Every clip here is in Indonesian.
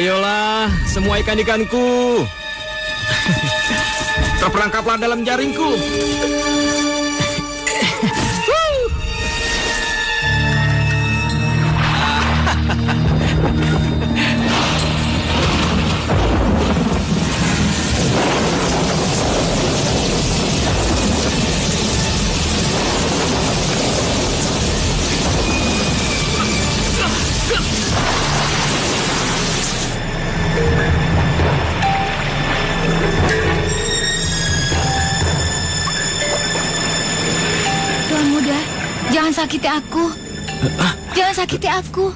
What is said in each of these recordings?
Ayolah, semua ikan-ikanku. Terperangkaplah dalam jaringku. Jangan sakiti aku. Jangan sakiti aku.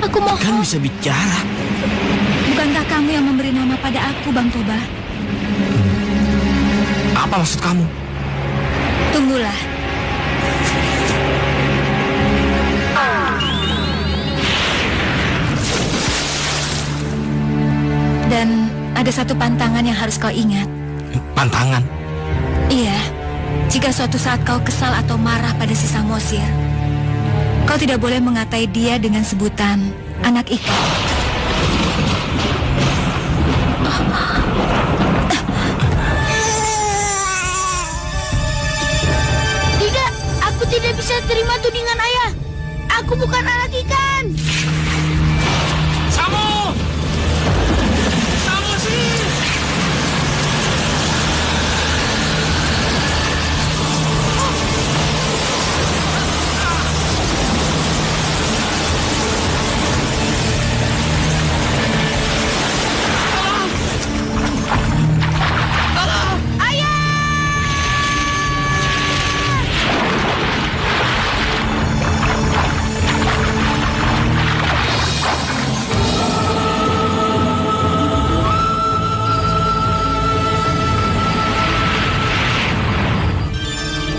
Aku mohon. Kan bisa bicara. Bukankah kamu yang memberi nama pada aku, Bang Toba? Apa maksud kamu? Tunggulah. Dan ada satu pantangan yang harus kau ingat. Pantangan? Iya. Jika suatu saat kau kesal atau marah pada si Samosir, kau tidak boleh mengatai dia dengan sebutan anak ikan. Tidak, aku tidak bisa terima tudingan ayah. Aku bukan anak ikan. Samo! Samosir!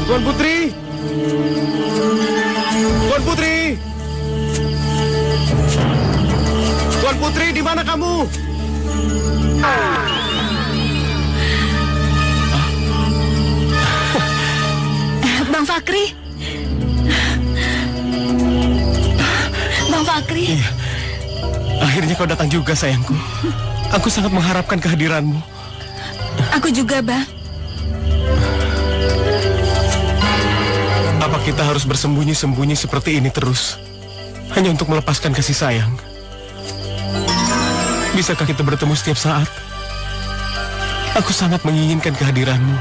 Tuan Putri! Tuan Putri! Tuan Putri, di mana kamu? Bang Fakri? Bang Fakri? Iya. Akhirnya kau datang juga, sayangku. Aku sangat mengharapkan kehadiranmu. Aku juga, Bang. Apa kita harus bersembunyi-sembunyi seperti ini terus? Hanya untuk melepaskan kasih sayang? Bisakah kita bertemu setiap saat? Aku sangat menginginkan kehadiranmu.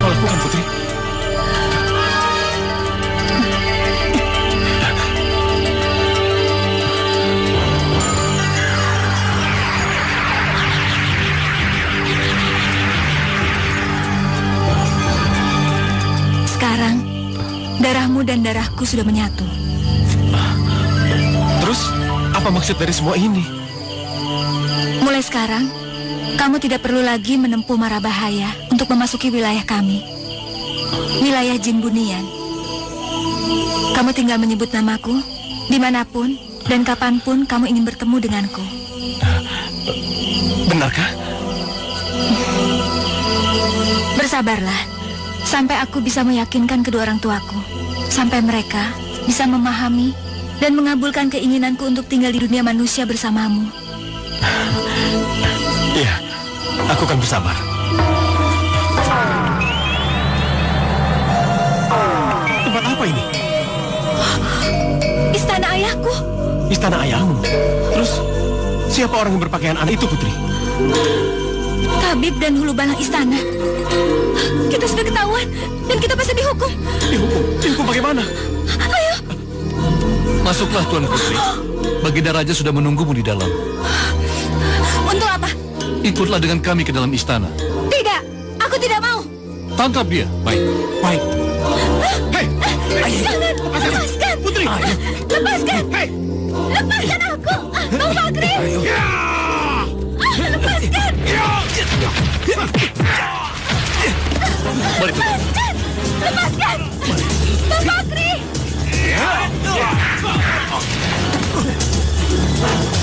Kau lakukan, Putri. Sekarang, darahmu dan darahku sudah menyatu. Terus, apa maksud dari semua ini? Mulai sekarang, kamu tidak perlu lagi menempuh mara bahaya untuk memasuki wilayah kami. Wilayah Jin Bunian. Kamu tinggal menyebut namaku, dimanapun dan kapanpun kamu ingin bertemu denganku. Benarkah? Bersabarlah. Sampai aku bisa meyakinkan kedua orang tuaku. Sampai mereka bisa memahami dan mengabulkan keinginanku untuk tinggal di dunia manusia bersamamu. Iya, aku akan bersabar. Tempat apa ini? Istana ayahku. Istana ayahmu? Terus, siapa orang yang berpakaian aneh itu, Putri? Tabib dan hulu balang istana. Kita sudah ketahuan dan kita pasti dihukum. Dihukum? Dihukum bagaimana? Ayo. Masuklah, Tuan Putri. Baginda Raja sudah menunggumu di dalam. Untuk apa? Ikutlah dengan kami ke dalam istana. Tidak, aku tidak mau. Tangkap dia. Baik. Baik. Hei! Jangan, lepaskan. Putri! Lepaskan. Hei! Lepaskan aku. Bang Fakri. Lepaskan. Balik, Putri. Lepaskan. Bang Fakri.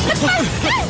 Lepaskan.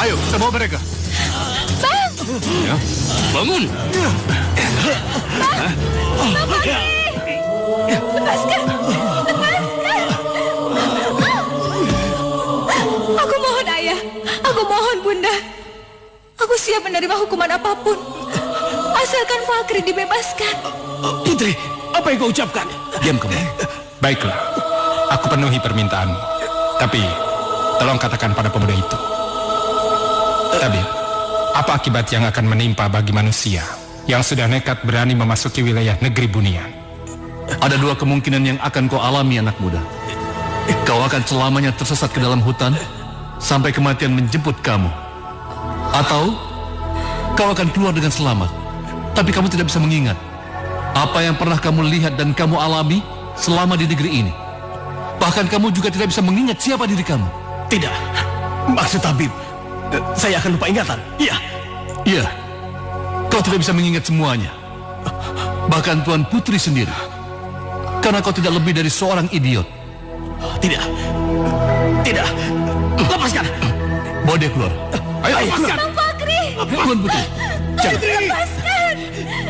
Ayo, kita bawa mereka. Bang! Ya, bangun. Lepaskan! Lepaskan! Aku mohon, Ayah. Aku mohon, Bunda. Aku siap menerima hukuman apapun. Asalkan Fakri dibebaskan. Putri, apa yang kau ucapkan? Diam kamu. Baiklah, aku penuhi permintaanmu. Tapi, tolong katakan pada pemuda itu. Tabib, apa akibat yang akan menimpa bagi manusia yang sudah nekat berani memasuki wilayah negeri Bunian? Ada dua kemungkinan yang akan kau alami, anak muda. Kau akan selamanya tersesat ke dalam hutan sampai kematian menjemput kamu. Atau kau akan keluar dengan selamat, tapi kamu tidak bisa mengingat apa yang pernah kamu lihat dan kamu alami selama di negeri ini. Bahkan kamu juga tidak bisa mengingat siapa diri kamu. Tidak, maksud tabib, saya akan lupa ingatan. Iya. Iya, kau tidak bisa mengingat semuanya. Bahkan Tuan Putri sendiri. Karena kau tidak lebih dari seorang idiot. Tidak. Tidak. Lepaskan. Bawa dia keluar. Ayo, lepaskan. Bang Fakri! Tuan Putri. Jangan. Lepaskan!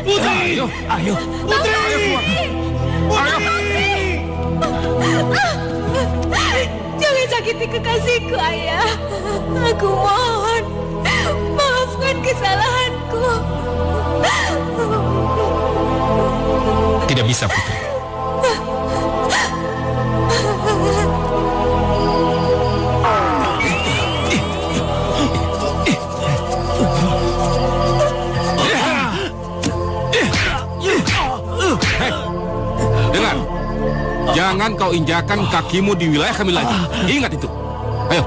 Putri. Ayo. Putri! Bang Fakri! Jangan sakiti kekasihku, Ayah. Aku mohon, maafkan kesalahanku. Tidak bisa, Putri. Dengar, jangan kau injakan kakimu di wilayah kami lagi. Ingat itu. Ayo.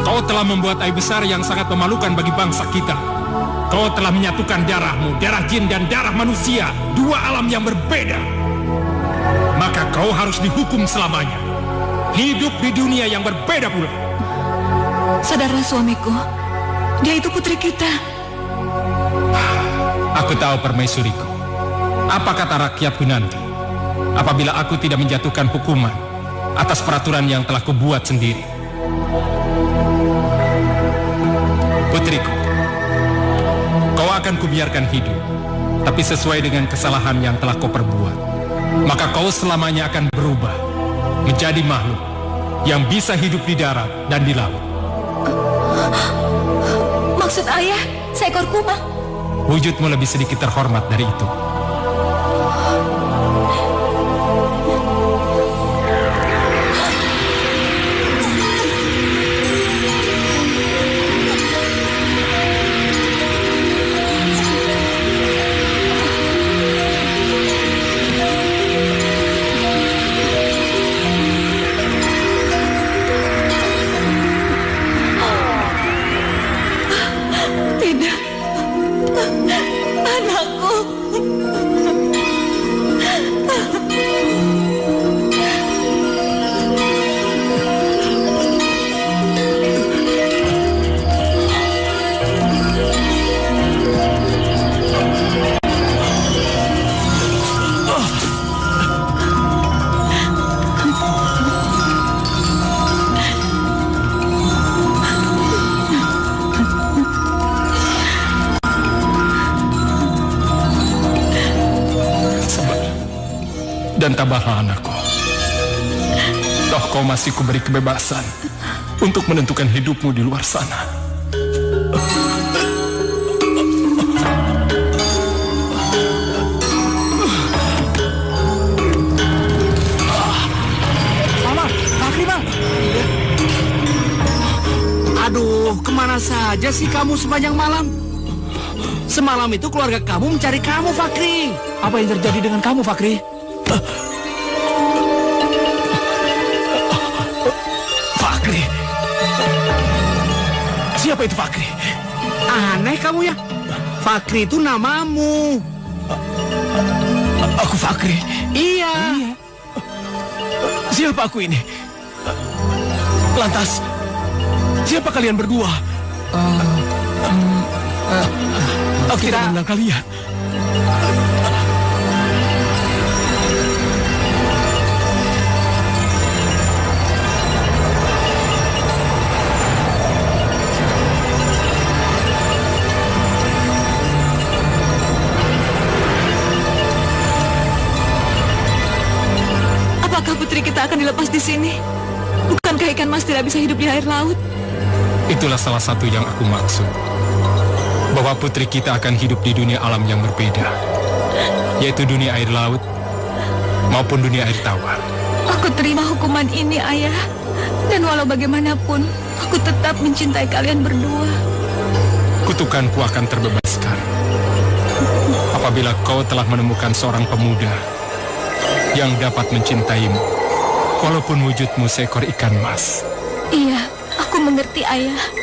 Kau telah membuat aib besar yang sangat memalukan bagi bangsa kita. Kau telah menyatukan darahmu, darah jin dan darah manusia, dua alam yang berbeda. Maka kau harus dihukum selamanya. Hidup di dunia yang berbeda pula. Sadarlah suamiku, dia itu putri kita. Aku tahu permaisuriku. Apa kata rakyatku nanti apabila aku tidak menjatuhkan hukuman atas peraturan yang telah kubuat sendiri? Putriku, kau akan kubiarkan hidup, tapi sesuai dengan kesalahan yang telah kau perbuat. Maka kau selamanya akan berubah menjadi makhluk yang bisa hidup di darat dan di laut. Maksud Ayah, seekor kumbang? Wujudmu lebih sedikit terhormat dari itu. Dan tabahlah anakku. Toh kau masih kuberi kebebasan untuk menentukan hidupmu di luar sana. Kemana saja sih kamu sepanjang malam? Semalam itu keluarga kamu mencari kamu, Fakri. Apa yang terjadi dengan kamu, Fakri? Fakri? Siapa itu Fakri? Aneh kamu ya. Fakri itu namamu. Aku Fakri? Iya. Siapa aku ini? Lantas, siapa kalian berdua? Aku tidak mengenal kalian. Apakah putri kita akan dilepas di sini? Bukankah ikan mas tidak bisa hidup di air laut? Itulah salah satu yang aku maksud. Bahwa putri kita akan hidup di dunia alam yang berbeda, yaitu dunia air laut maupun dunia air tawar. Aku terima hukuman ini, Ayah. Dan walau bagaimanapun, aku tetap mencintai kalian berdua. Kutukanku akan terbebaskan apabila kau telah menemukan seorang pemuda yang dapat mencintaimu, walaupun wujudmu seekor ikan mas. Iya, aku mengerti, Ayah.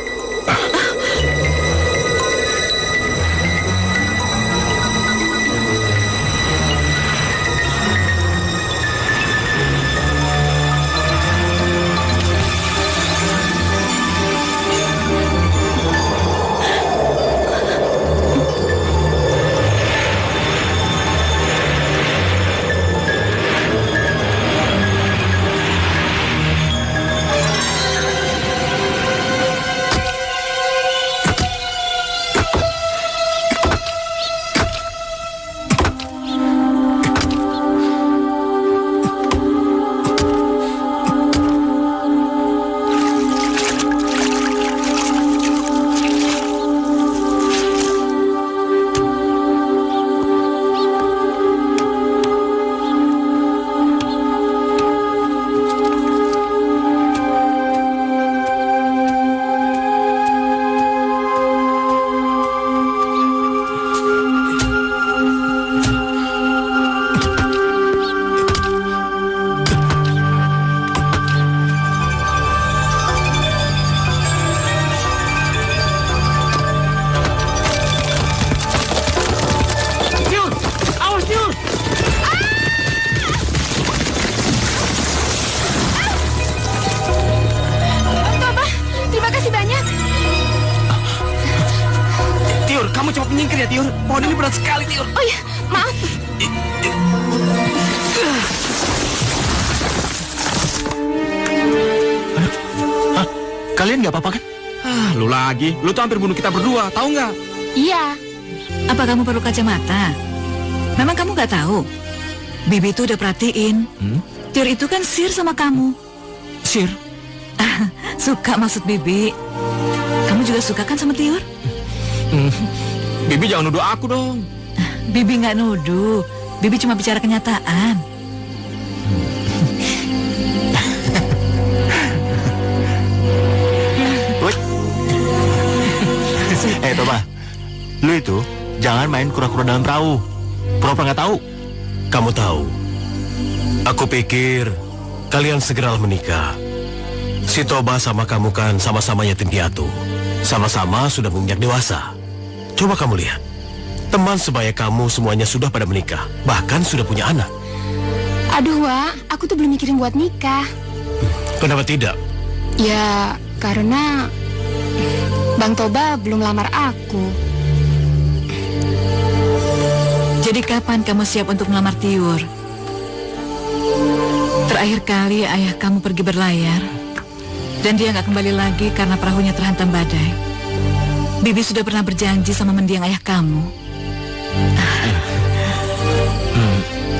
Kamu cepat menyingkir ya, Tiur. Pohon ini berat sekali, Tiur. Oh ya, maaf. Hah? Kalian nggak apa-apa kan? Lu lagi. Lu tuh hampir bunuh kita berdua, tahu nggak? Iya. Apa kamu perlu kacamata? Memang kamu nggak tahu? Bibi itu udah perhatiin. Tiur itu kan sir sama kamu. Sir? Suka maksud Bibi. Kamu juga suka kan sama Tiur? Bibi jangan nuduh aku dong. Bibi nggak nuduh. Bibi cuma bicara kenyataan. Toba, lu itu jangan main kura-kura dalam perahu. Pura-pura nggak tahu. Kamu tahu, aku pikir kalian segera menikah. Si Toba sama kamu kan sama-sama yatim piatu. Sama-sama sudah menginjak dewasa. Coba kamu lihat, teman sebaya kamu semuanya sudah pada menikah. Bahkan sudah punya anak. Aduh, Wak, aku tuh belum mikirin buat nikah. Kenapa tidak? Ya, karena Bang Toba belum lamar aku. Jadi kapan kamu siap untuk melamar Tiur? Terakhir kali ayah kamu pergi berlayar, dan dia nggak kembali lagi karena perahunya terhantam badai. Bibi sudah pernah berjanji sama mendiang ayah kamu.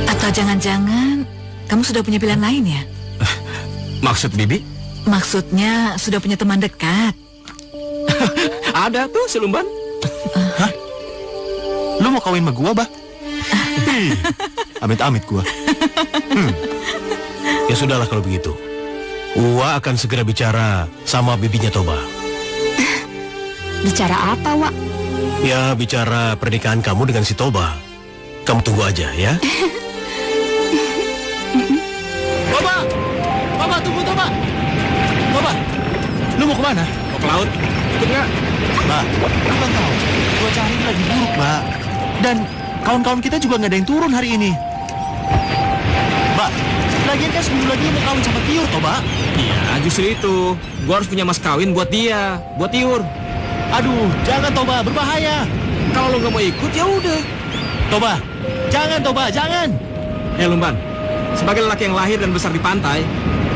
Atau jangan-jangan kamu sudah punya pilihan lain ya? Maksud Bibi? Maksudnya sudah punya teman dekat. Ada tuh si Lumban. Hah? Lu mau kawin sama gua, Bah? Amit-amit gua. Ya sudahlah kalau begitu. Uwa akan segera bicara sama bibinya Toba. Bicara apa, Wak? Ya, bicara pernikahan kamu dengan si Toba. Kamu tunggu aja ya. Toba! Toba, tunggu Toba! Toba, lu mau kemana? Mau ke laut? Ikut nggak? Mbak, lu kan tahu, cuaca hari ini lagi buruk, Mbak. Dan kawan-kawan kita juga nggak ada yang turun hari ini. Mbak, lagian kan seminggu lagi mau kawin sama Tiur, toh, Mbak? Iya, justru itu. Gua harus punya mas kawin buat dia, buat Tiur. Aduh, jangan, Toba, berbahaya. Kalau lo nggak mau ikut, ya udah. Toba, jangan, Toba, jangan. Lumban, sebagai lelaki yang lahir dan besar di pantai,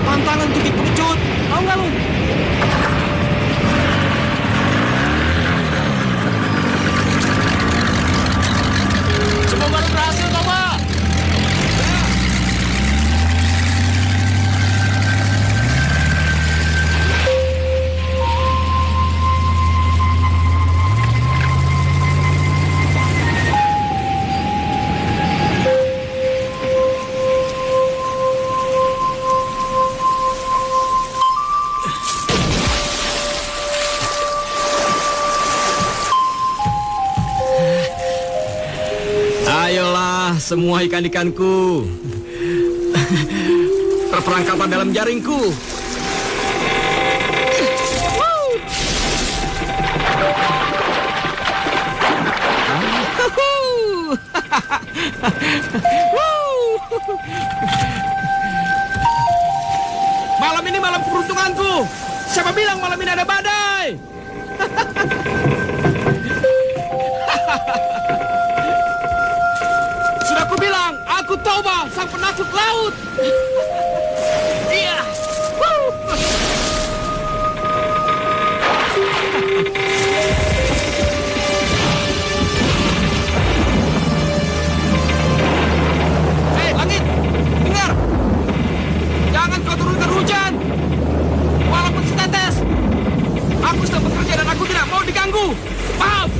tantangan untuk ikut pengecut. Tahu nggak lu? Semoga lu berhasil, Toba! Ayolah, semua ikan-ikanku. Terperangkap dalam jaringku. Malam ini malam keberuntunganku. Siapa bilang malam ini ada badai? Sudah aku bilang, aku Toba, sang penakluk laut. Iya. Hei, langit, dengar. Jangan kau turunkan hujan. Walaupun setetes. Aku sedang bekerja dan aku tidak mau diganggu. Paham?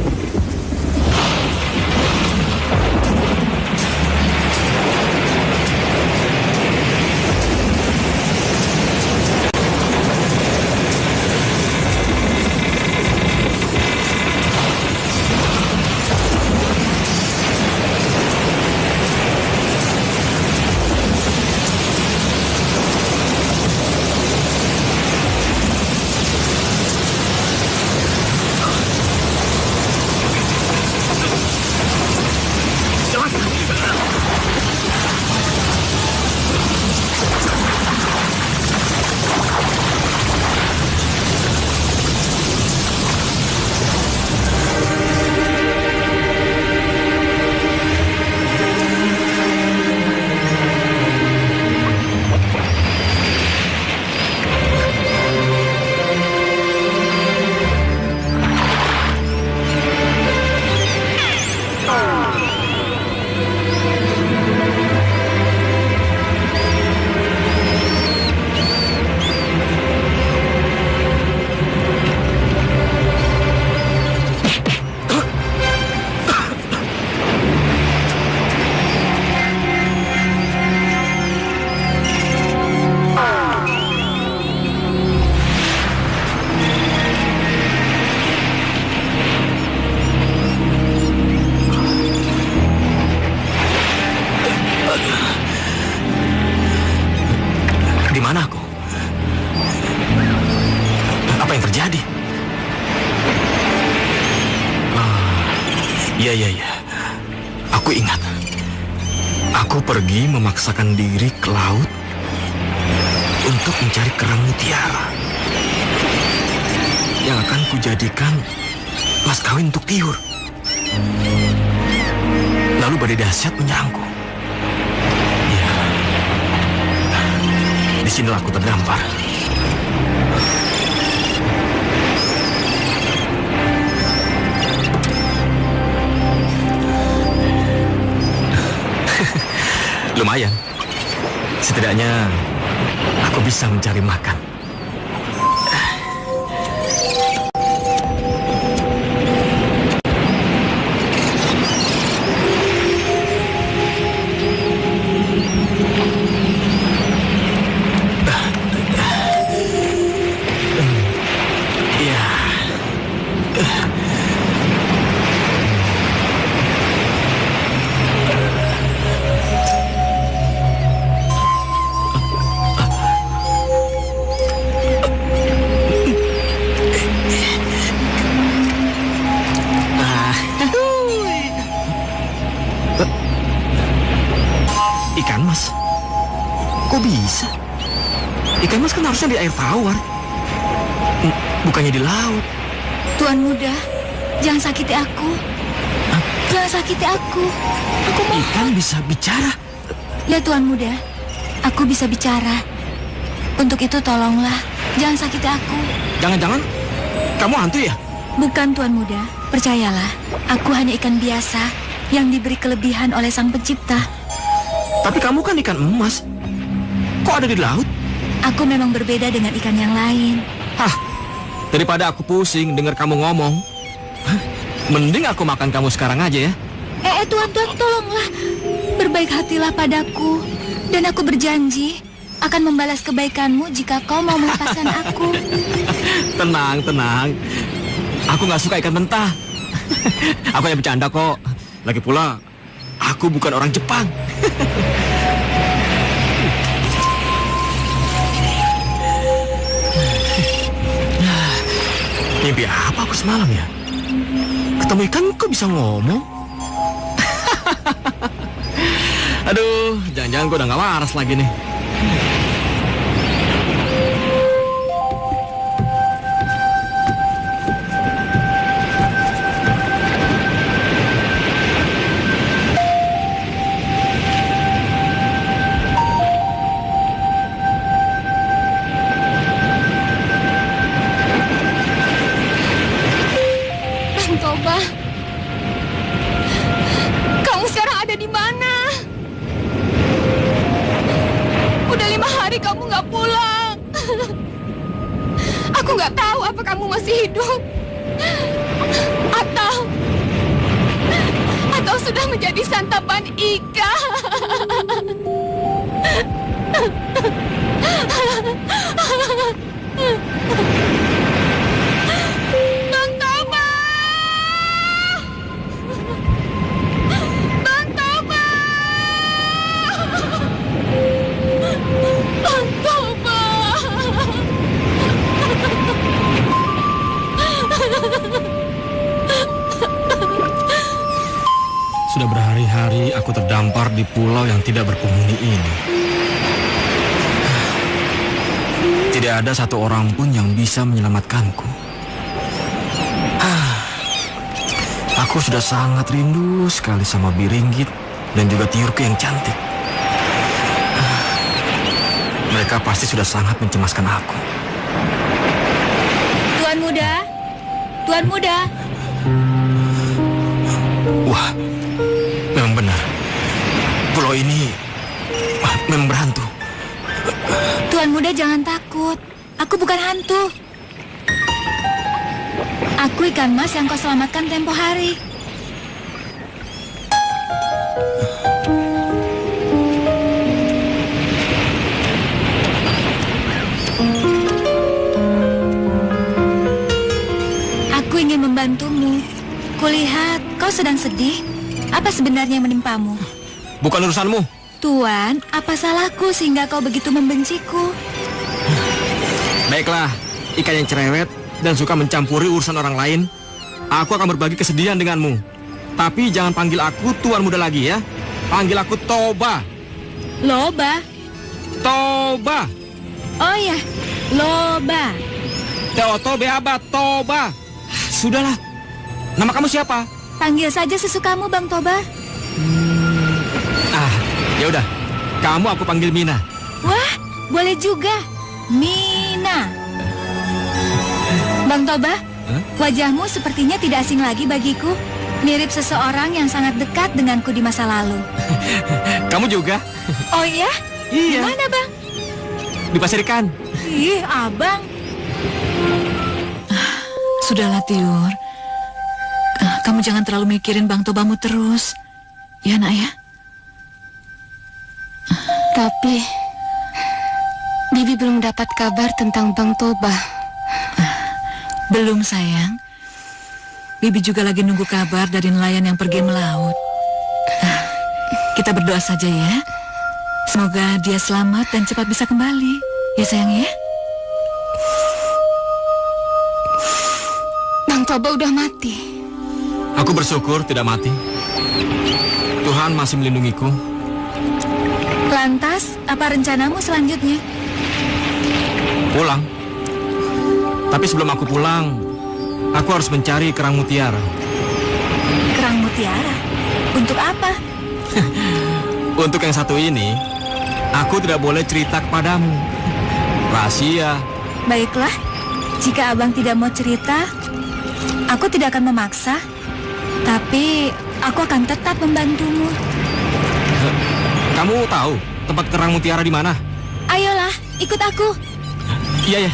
Di mana aku? Apa yang terjadi? Iya. Aku ingat. Aku pergi memaksakan diri ke laut untuk mencari kerang mutiara yang akan kujadikan mas kawin untuk Tiur. Lalu badai dahsyat menyerangku. Di sinilah aku terdampar. Lumayan. Setidaknya aku bisa mencari makan. Ikan mas? Kok bisa? Ikan mas kan harusnya di air tawar. Bukannya di laut. Tuan muda, jangan sakiti aku. Jangan sakiti aku. Aku mohon. Ikan bisa bicara. Ya Tuan muda, aku bisa bicara. Untuk itu tolonglah, jangan sakiti aku. Jangan-jangan kamu hantu ya? Bukan Tuan muda, percayalah. Aku hanya ikan biasa yang diberi kelebihan oleh Sang Pencipta. Tapi kamu kan ikan emas. Kok ada di laut? Aku memang berbeda dengan ikan yang lain. Hah, daripada aku pusing dengar kamu ngomong, mending aku makan kamu sekarang aja ya. Tuan, tolonglah. Berbaik hatilah padaku. Dan aku berjanji akan membalas kebaikanmu jika kau mau melepaskan aku. Tenang. Aku nggak suka ikan mentah. Aku hanya bercanda kok. Lagi pula, aku bukan orang Jepang. Mimpi apa aku semalam ya? Ketemu ikan kok bisa ngomong? Aduh, jangan-jangan gue udah gak waras lagi nih. Toba, kamu sekarang ada di mana? Udah 5 hari kamu nggak pulang. Aku nggak tahu apa kamu masih hidup atau sudah menjadi santapan ikan. Sudah berhari-hari aku terdampar di pulau yang tidak berpenghuni ini. Tidak ada satu orang pun yang bisa menyelamatkanku. Aku sudah sangat rindu sekali sama Biringgit dan juga tiurku yang cantik. Mereka pasti sudah sangat mencemaskan aku. Tuan muda. Wah, memang benar. Pulau ini memang berhantu. Tuan muda jangan takut. Aku bukan hantu. Aku ikan mas yang kau selamatkan tempo hari. Aku ingin membantumu. Kulihat kau sedang sedih. Apa sebenarnya yang menimpamu? Bukan urusanmu. Tuan, apa salahku sehingga kau begitu membenciku? Baiklah, ikan yang cerewet dan suka mencampuri urusan orang lain, aku akan berbagi kesedihan denganmu. Tapi jangan panggil aku Tuan Muda lagi ya. Panggil aku Toba. Loba? Toba. Oh ya, Loba. T-O-T-B-A-B-A, Toba. Sudahlah. Nama kamu siapa? Panggil saja sesukamu, Bang Toba. Ya udah. Kamu aku panggil Mina. Wah, boleh juga. Mina. Bang Toba, wajahmu sepertinya tidak asing lagi bagiku. Mirip seseorang yang sangat dekat denganku di masa lalu. Kamu juga? Oh iya? Iya. Di mana, Bang? Di pasar ikan. Ih, Abang. Sudahlah, Tiur. Kamu jangan terlalu mikirin Bang Tobamu terus. Ya, nak ya? Tapi Bibi belum dapat kabar tentang Bang Toba. Belum, sayang. Bibi juga lagi nunggu kabar dari nelayan yang pergi melaut. Kita berdoa saja ya. Semoga dia selamat dan cepat bisa kembali. Ya, sayang ya? Bang Toba udah mati. Aku bersyukur tidak mati. Tuhan masih melindungiku. Lantas, apa rencanamu selanjutnya? Pulang. Tapi sebelum aku pulang, aku harus mencari kerang mutiara. Kerang mutiara? Untuk apa? Untuk yang satu ini, aku tidak boleh cerita kepadamu. Rahasia. Baiklah, jika abang tidak mau cerita, aku tidak akan memaksa. Tapi aku akan tetap membantumu. Kamu tahu tempat kerang mutiara di mana? Ayolah, ikut aku. Iya ya.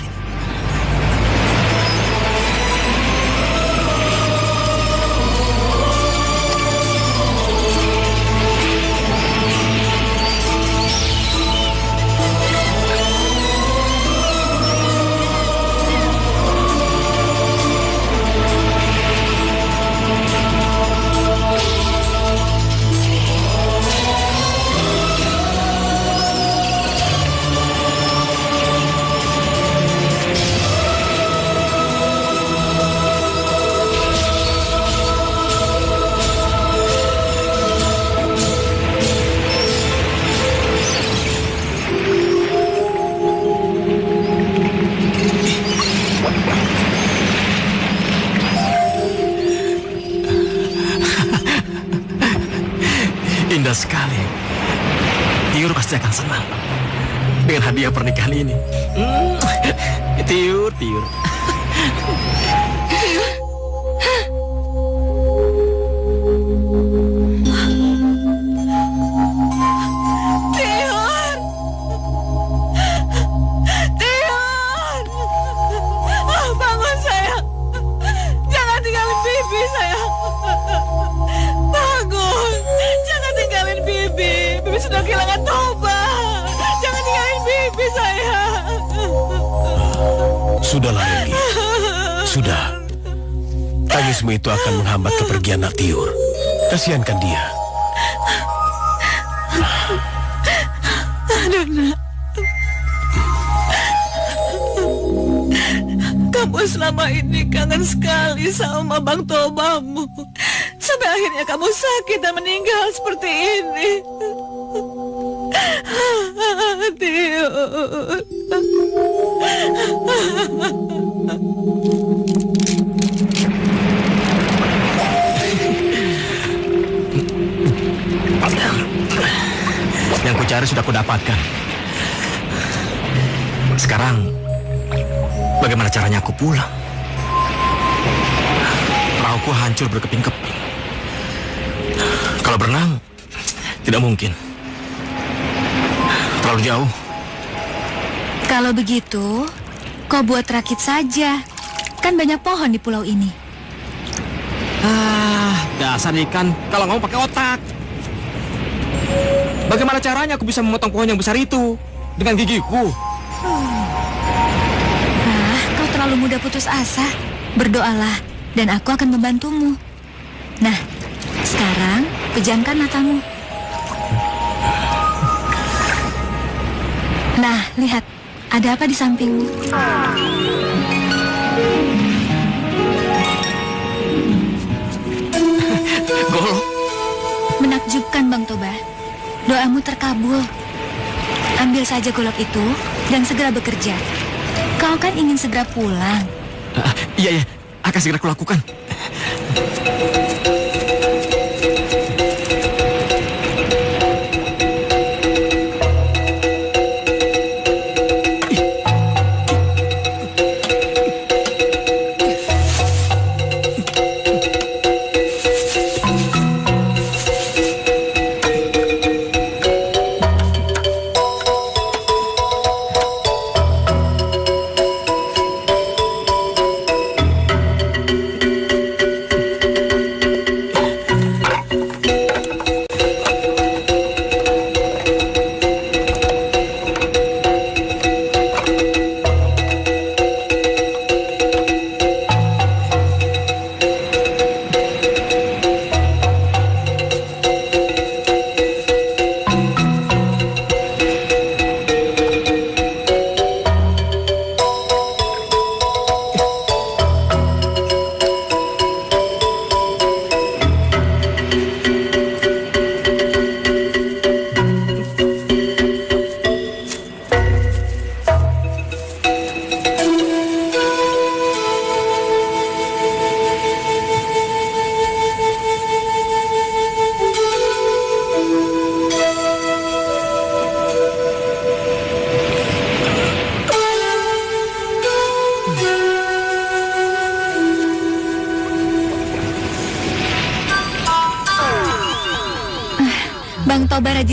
Indah sekali. Tiur pasti akan senang dengan hadiah pernikahan ini. Tiur. Bangun sayang. Jangan tinggalin Bibi sayang. Bangun. Jangan tinggalin Bibi. Bibi sudah kehilangan Toba. Jangan tinggalin Bibi sayang. Sudahlah, Regi. Sudah. Tangismu itu akan menghambat kepergian Nak Tiur. Kasihankan dia. Aduh, Nak. Kamu selama ini kangen sekali sama Bang Tobamu. Sampai akhirnya kamu sakit dan meninggal seperti ini. Tiur. Yang kucari sudah kudapatkan. Sekarang, bagaimana caranya aku pulang? Perahuku hancur berkeping-keping. Kalau berenang, tidak mungkin. Terlalu jauh. Kalau begitu, kau buat rakit saja. Kan banyak pohon di pulau ini. Dasar ikan, kalau kamu pakai otak. Bagaimana caranya aku bisa memotong pohon yang besar itu dengan gigiku? Kau terlalu mudah putus asa. Berdoalah, dan aku akan membantumu. Nah, sekarang pejamkan matamu. Nah, lihat, ada apa di sampingmu? Golok. Menakjubkan, Bang Toba. Doamu terkabul. Ambil saja golok itu dan segera bekerja. Kau kan ingin segera pulang. Iya, akan segera kulakukan.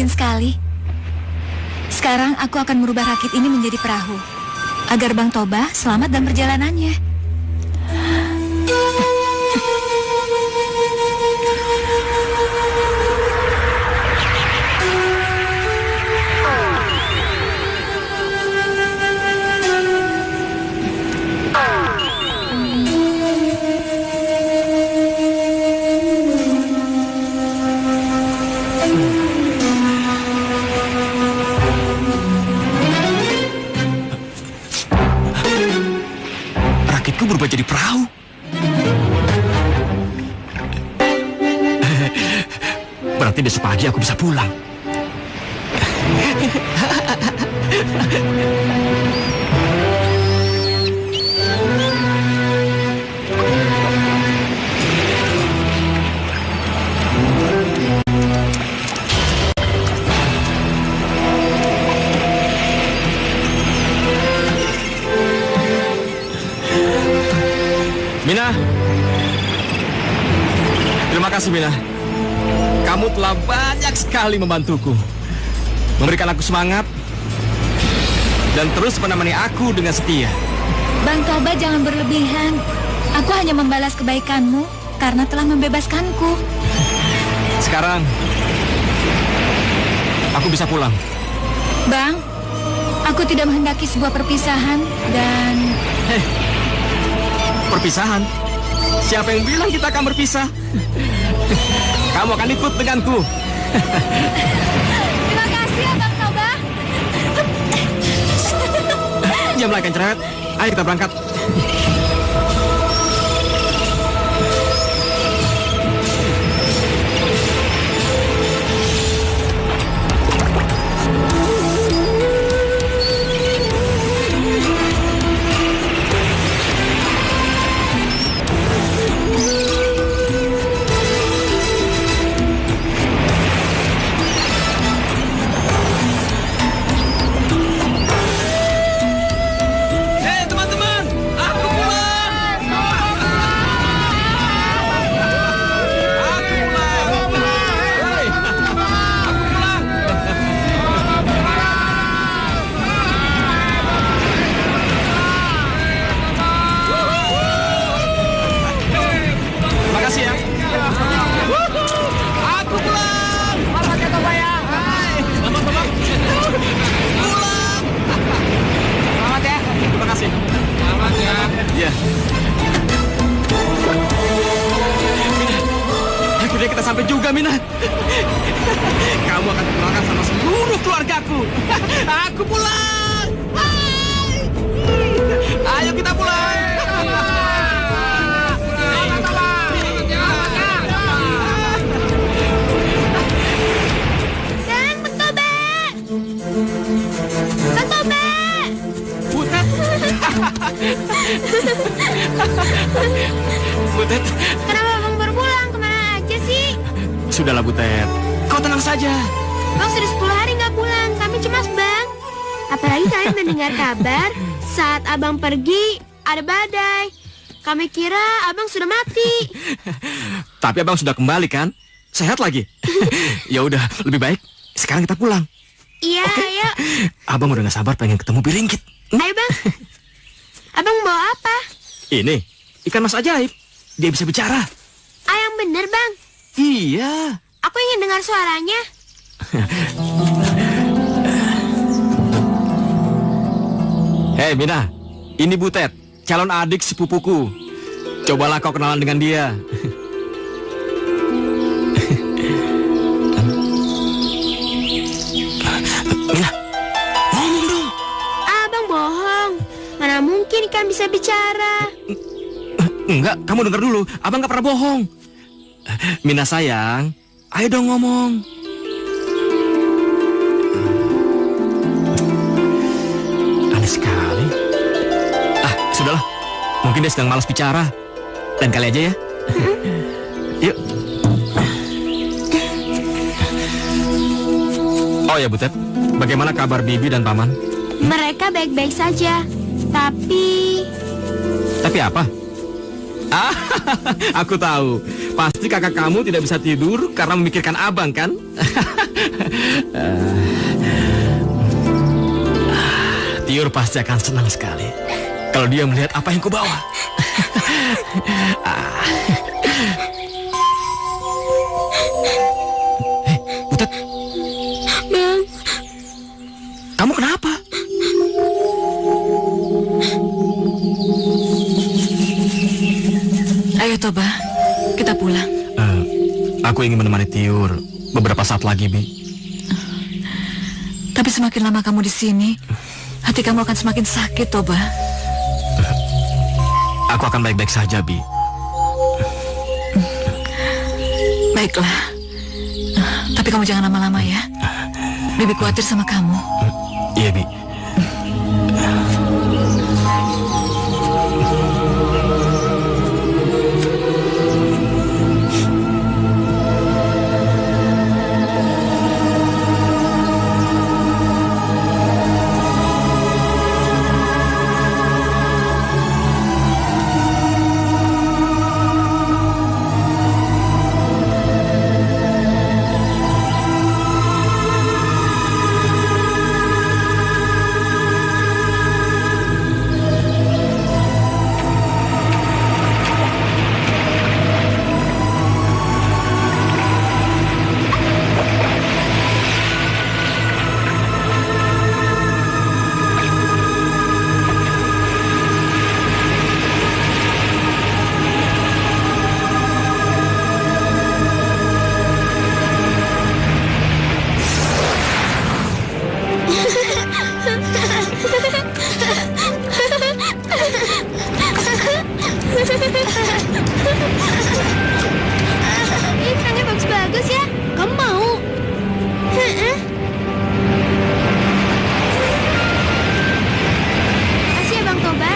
rajin sekali. Sekarang aku akan merubah rakit ini menjadi perahu, agar Bang Toba selamat dalam perjalanannya. Rakitku berubah jadi perahu. Berarti besok pagi aku bisa pulang. Mina, terima kasih Mina. Kamu telah banyak sekali membantuku, memberikan aku semangat, dan terus menemani aku dengan setia. Bang Toba, jangan berlebihan. Aku hanya membalas kebaikanmu karena telah membebaskanku. Sekarang, aku bisa pulang. Bang, aku tidak menghendaki sebuah perpisahan dan... Perpisahan? Siapa yang bilang kita akan berpisah? Kamu akan ikut denganku. Terima kasih ya Bang Toba. Jam mulai kan cerewet. Ayo kita berangkat. Ya. Mina, akhirnya kita sampai juga, Mina. Kamu akan dikenalkan sama seluruh keluargaku. Aku pulang. Hai. Ayo kita pulang. Dan Betobe. Betobe. Butet. Butet. Kenapa Bang baru pulang? Kemana aja sih? Sudahlah Butet, kau tenang saja. Bang sudah 10 hari nggak pulang. Kami cemas Bang. Apalagi kalian mendengar kabar saat Abang pergi ada badai. Kami kira Abang sudah mati. Tapi Abang sudah kembali kan? Sehat lagi. Ya udah, lebih baik sekarang kita pulang. Iya, ayo. Abang udah gak sabar pengen ketemu Biringkit. Ayo Bang. Abang bawa apa? Ini ikan mas ajaib. Dia bisa bicara. Yang bener Bang. Iya. Aku ingin dengar suaranya. Hei Mina, ini Butet, calon adik sepupuku. Cobalah kau kenalan dengan dia. Mina, ngomong dong. Abang bohong. Mana mungkin ikan bisa bicara? Enggak, kamu dengar dulu. Abang gak pernah bohong. Mina sayang, ayo dong ngomong. Aneh sekali. Sudahlah. Mungkin dia sedang malas bicara. Lain kali aja ya. Yuk. Oh ya Butet, bagaimana kabar Bibi dan Paman? Mereka baik-baik saja. Tapi apa? Aku tahu. Pasti kakak kamu tidak bisa tidur karena memikirkan abang kan? Tiur pasti akan senang sekali kalau dia melihat apa yang kubawa. Butet. Bang. Kamu kenapa? Ayo Toba, kita pulang. Aku ingin menemani Tiur beberapa saat lagi, Bi. Tapi semakin lama kamu di sini, hati kamu akan semakin sakit, Toba. Aku akan baik-baik saja, Bi. Baiklah. Tapi kamu jangan lama-lama ya. Bibi khawatir sama kamu. Iya, Bi. Ini kerangnya bagus-bagus ya. Kamu mau? Kasih ya Bang Toba.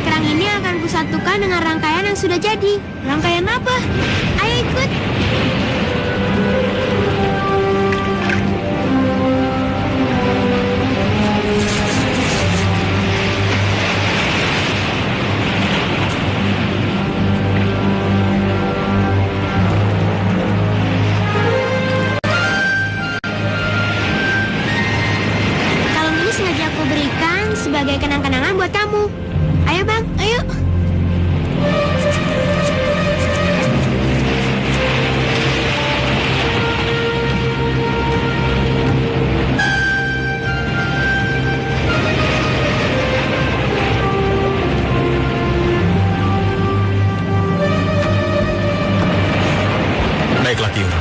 Kerang ini akan kusatukan dengan rangkaian yang sudah jadi. Rangkaian apa? Ayo ikut. Sebagai kenang-kenangan buat kamu. Ayo Bang, ayo. Baiklah, Tiur.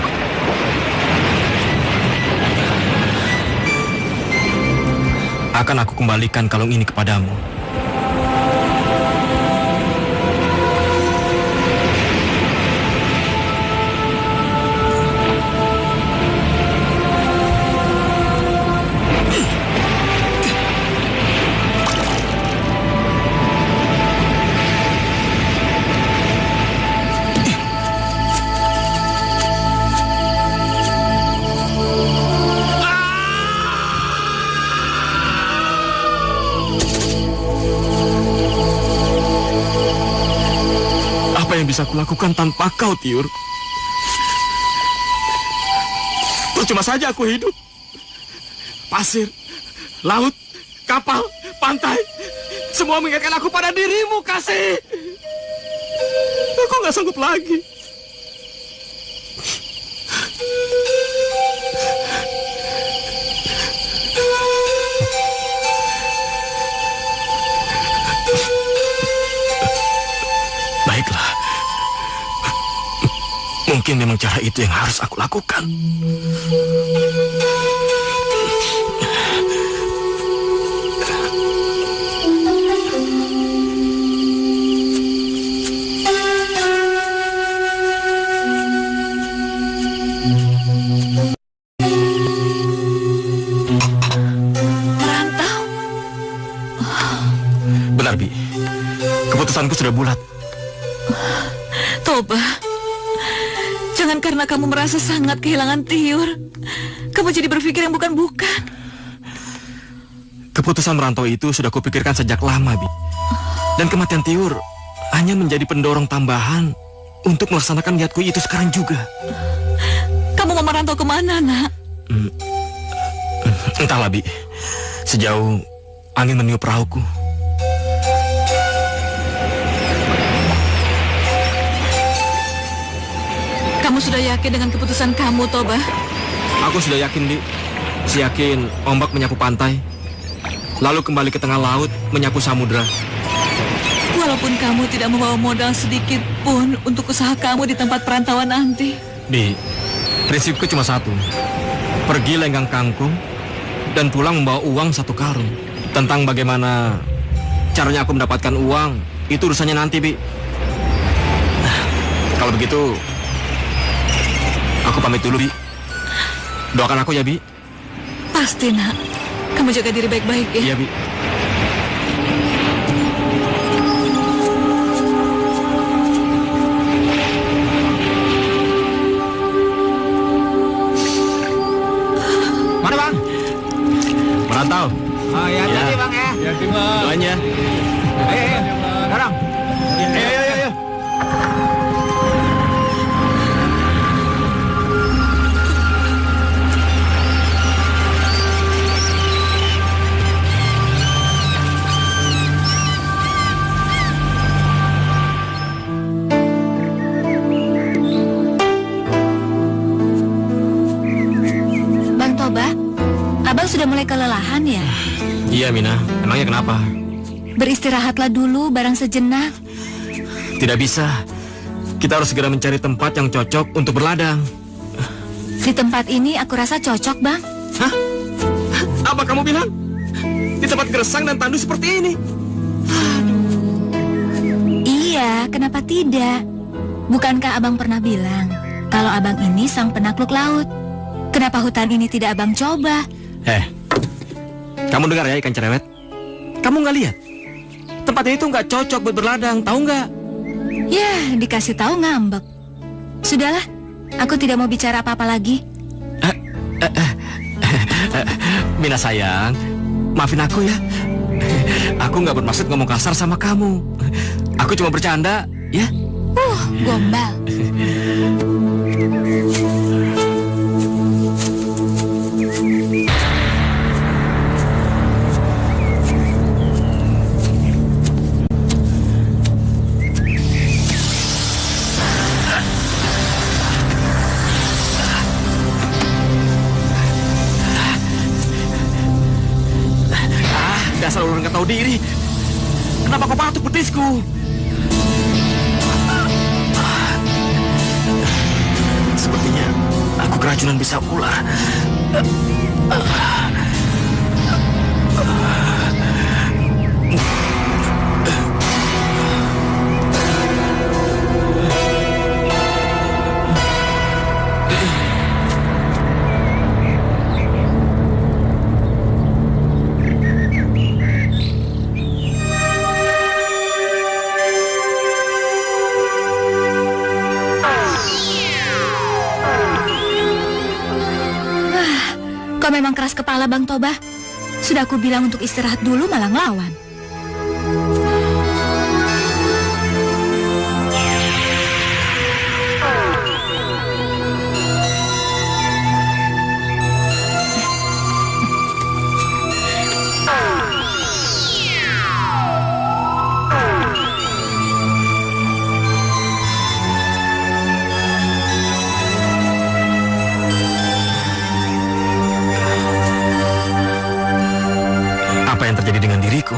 Akan aku kembalikan kalung ini kepadamu. Apa yang bisa kulakukan tanpa kau, Tiur? Percuma saja aku hidup. Pasir, laut, kapal, pantai, semua mengingatkan aku pada dirimu, Kasih. Aku nggak sanggup lagi. Baiklah. Mungkin memang cara itu yang harus aku lakukan. Merantau. Benar, Bi. Keputusanku sudah bulat. Toba, jangan karena kamu merasa sangat kehilangan Tiur, kamu jadi berpikir yang bukan-bukan. Keputusan merantau itu sudah kupikirkan sejak lama, Bi. Dan kematian Tiur hanya menjadi pendorong tambahan untuk melaksanakan niatku itu sekarang juga. Kamu mau merantau kemana, nak? Entahlah, Bi. Sejauh angin meniup perahuku. Kamu sudah yakin dengan keputusan kamu, Toba? Aku sudah yakin, Bi. Yakin ombak menyapu pantai, lalu kembali ke tengah laut menyapu samudera. Walaupun kamu tidak membawa modal sedikit pun untuk usaha kamu di tempat perantauan nanti. Bi, prinsipku cuma satu. Pergi lenggang kangkung dan pulang membawa uang 1 karung. Tentang bagaimana caranya aku mendapatkan uang, itu urusannya nanti, Bi. Kalau begitu, aku pamit dulu, Bi. Doakan aku ya, Bi. Pasti, Nak. Kamu jaga diri baik-baik ya. Iya, Bi. Mana, Bang? Merantau. Oh, ya, hati-hati, Bang ya. Hati-hati, Bang. Doanya. Ayo, sekarang. Ayo. Bang Toba, Abang sudah mulai kelelahan ya? Iya, Mina. Emangnya kenapa? Beristirahatlah dulu barang sejenak. Tidak bisa. Kita harus segera mencari tempat yang cocok untuk berladang. Di tempat ini aku rasa cocok, Bang. Hah? Apa kamu bilang? Di tempat gersang dan tandus seperti ini? Iya, kenapa tidak? Bukankah Abang pernah bilang kalau Abang ini sang penakluk laut? Kenapa hutan ini tidak Abang coba? Kamu dengar ya, ikan cerewet? Kamu nggak lihat? Tempat ini tuh nggak cocok buat berladang, tahu nggak? Ya, dikasih tahu ngambek. Sudahlah, aku tidak mau bicara apa-apa lagi. Mina sayang, maafin aku ya. Aku nggak bermaksud ngomong kasar sama kamu. Aku cuma bercanda, ya? Gombal. Dasar orang nggak tahu diri. Kenapa kau patuk betisku? Sepertinya aku keracunan bisa ular. Kau memang keras kepala, Bang Toba. Sudah aku bilang untuk istirahat dulu malah ngelawan. Apa yang terjadi dengan diriku?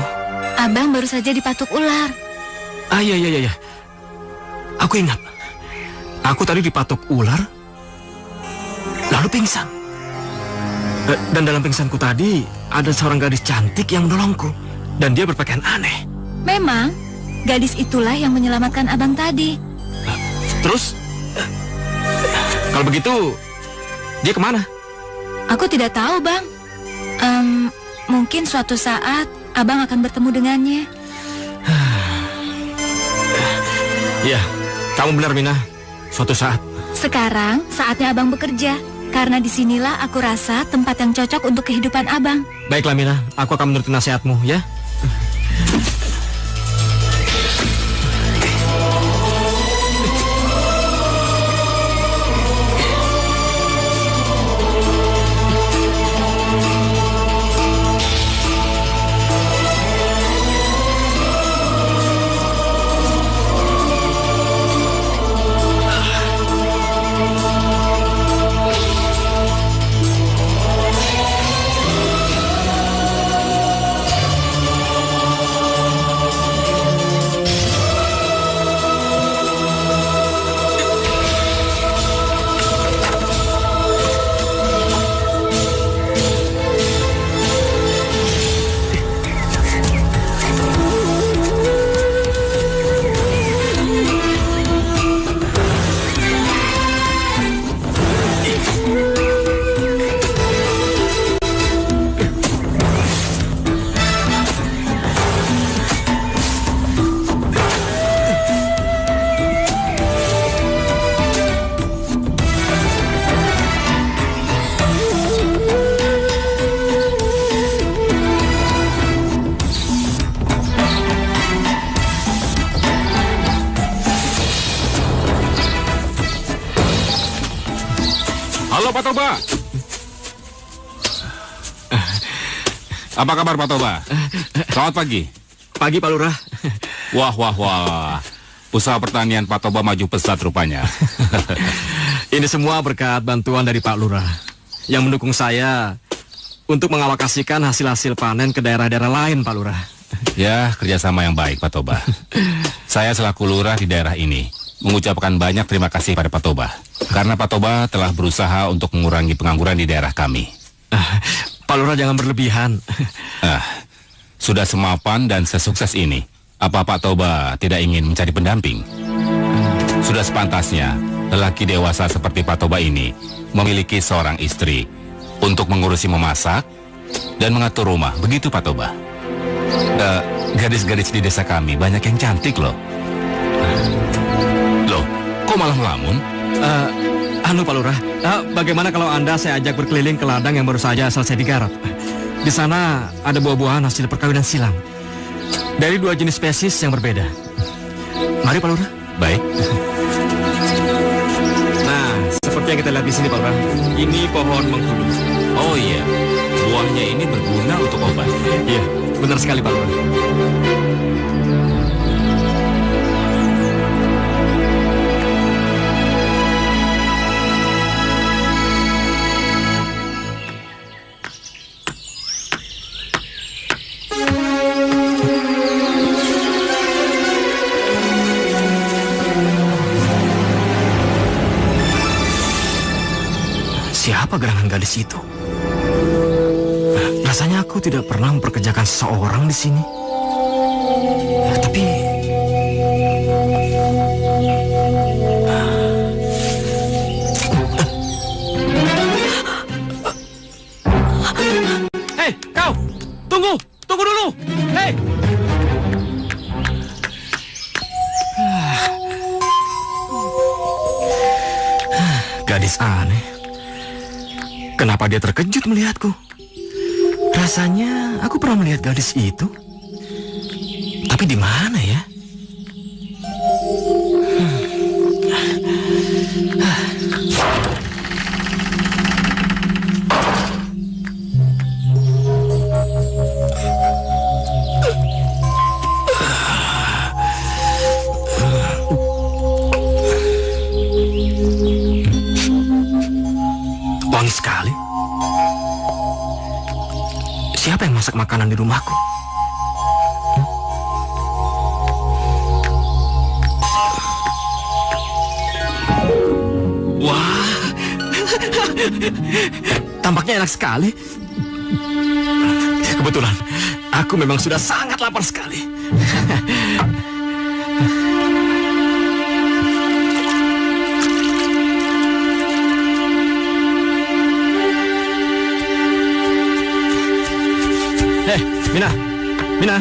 Abang baru saja dipatuk ular. Iya. Aku ingat. Aku tadi dipatuk ular, lalu pingsan. Dan dalam pingsanku tadi, ada seorang gadis cantik yang menolongku. Dan dia berpakaian aneh. Memang, gadis itulah yang menyelamatkan Abang tadi. Terus, kalau begitu, dia kemana? Aku tidak tahu, Bang. Mungkin suatu saat Abang akan bertemu dengannya. Iya, kamu benar, Mina. Suatu saat. Sekarang saatnya Abang bekerja. Karena disinilah aku rasa tempat yang cocok untuk kehidupan Abang. Baiklah, Mina. Aku akan menuruti nasihatmu, ya. Pak Toba. Apa kabar Pak Toba? Selamat pagi. Pagi Pak Lurah. Wah. Usaha pertanian Pak Toba maju pesat rupanya. Ini semua berkat bantuan dari Pak Lurah yang mendukung saya untuk mengalokasikan hasil-hasil panen ke daerah-daerah lain, Pak Lurah. Ya, kerjasama yang baik Pak Toba. Saya selaku lurah di daerah ini mengucapkan banyak terima kasih pada Pak Toba karena Pak Toba telah berusaha untuk mengurangi pengangguran di daerah kami. Pak Lurah jangan berlebihan. Sudah semapan dan sesukses ini, apa Pak Toba tidak ingin mencari pendamping? Sudah sepantasnya lelaki dewasa seperti Pak Toba ini memiliki seorang istri untuk mengurusi memasak dan mengatur rumah. Begitu Pak Toba. Gadis-gadis di desa kami banyak yang cantik loh. Loh, kok malah melamun? Pak Lurah, bagaimana kalau Anda saya ajak berkeliling ke ladang yang baru saja selesai digarap? Di sana ada buah-buahan hasil perkawinan silang dari 2 jenis spesies yang berbeda. Mari Pak Lurah. Baik. Nah, seperti yang kita lihat di sini Pak Lurah, ini pohon mengkudu. Oh iya, buahnya ini berguna untuk obat. Iya, benar sekali Pak Lurah. Siapa gerangan gadis itu? Rasanya aku tidak pernah memperkerjakan seseorang di sini. Tapi hei, kau! Tunggu dulu! Hei! Gadis aneh. Kenapa dia terkejut melihatku? Rasanya aku pernah melihat gadis itu. Tapi di mana ya? Wangi sekali. Siapa yang masak makanan di rumahku? Wah, tampaknya enak sekali. Kebetulan, aku memang sudah sangat lapar sekali. Mina,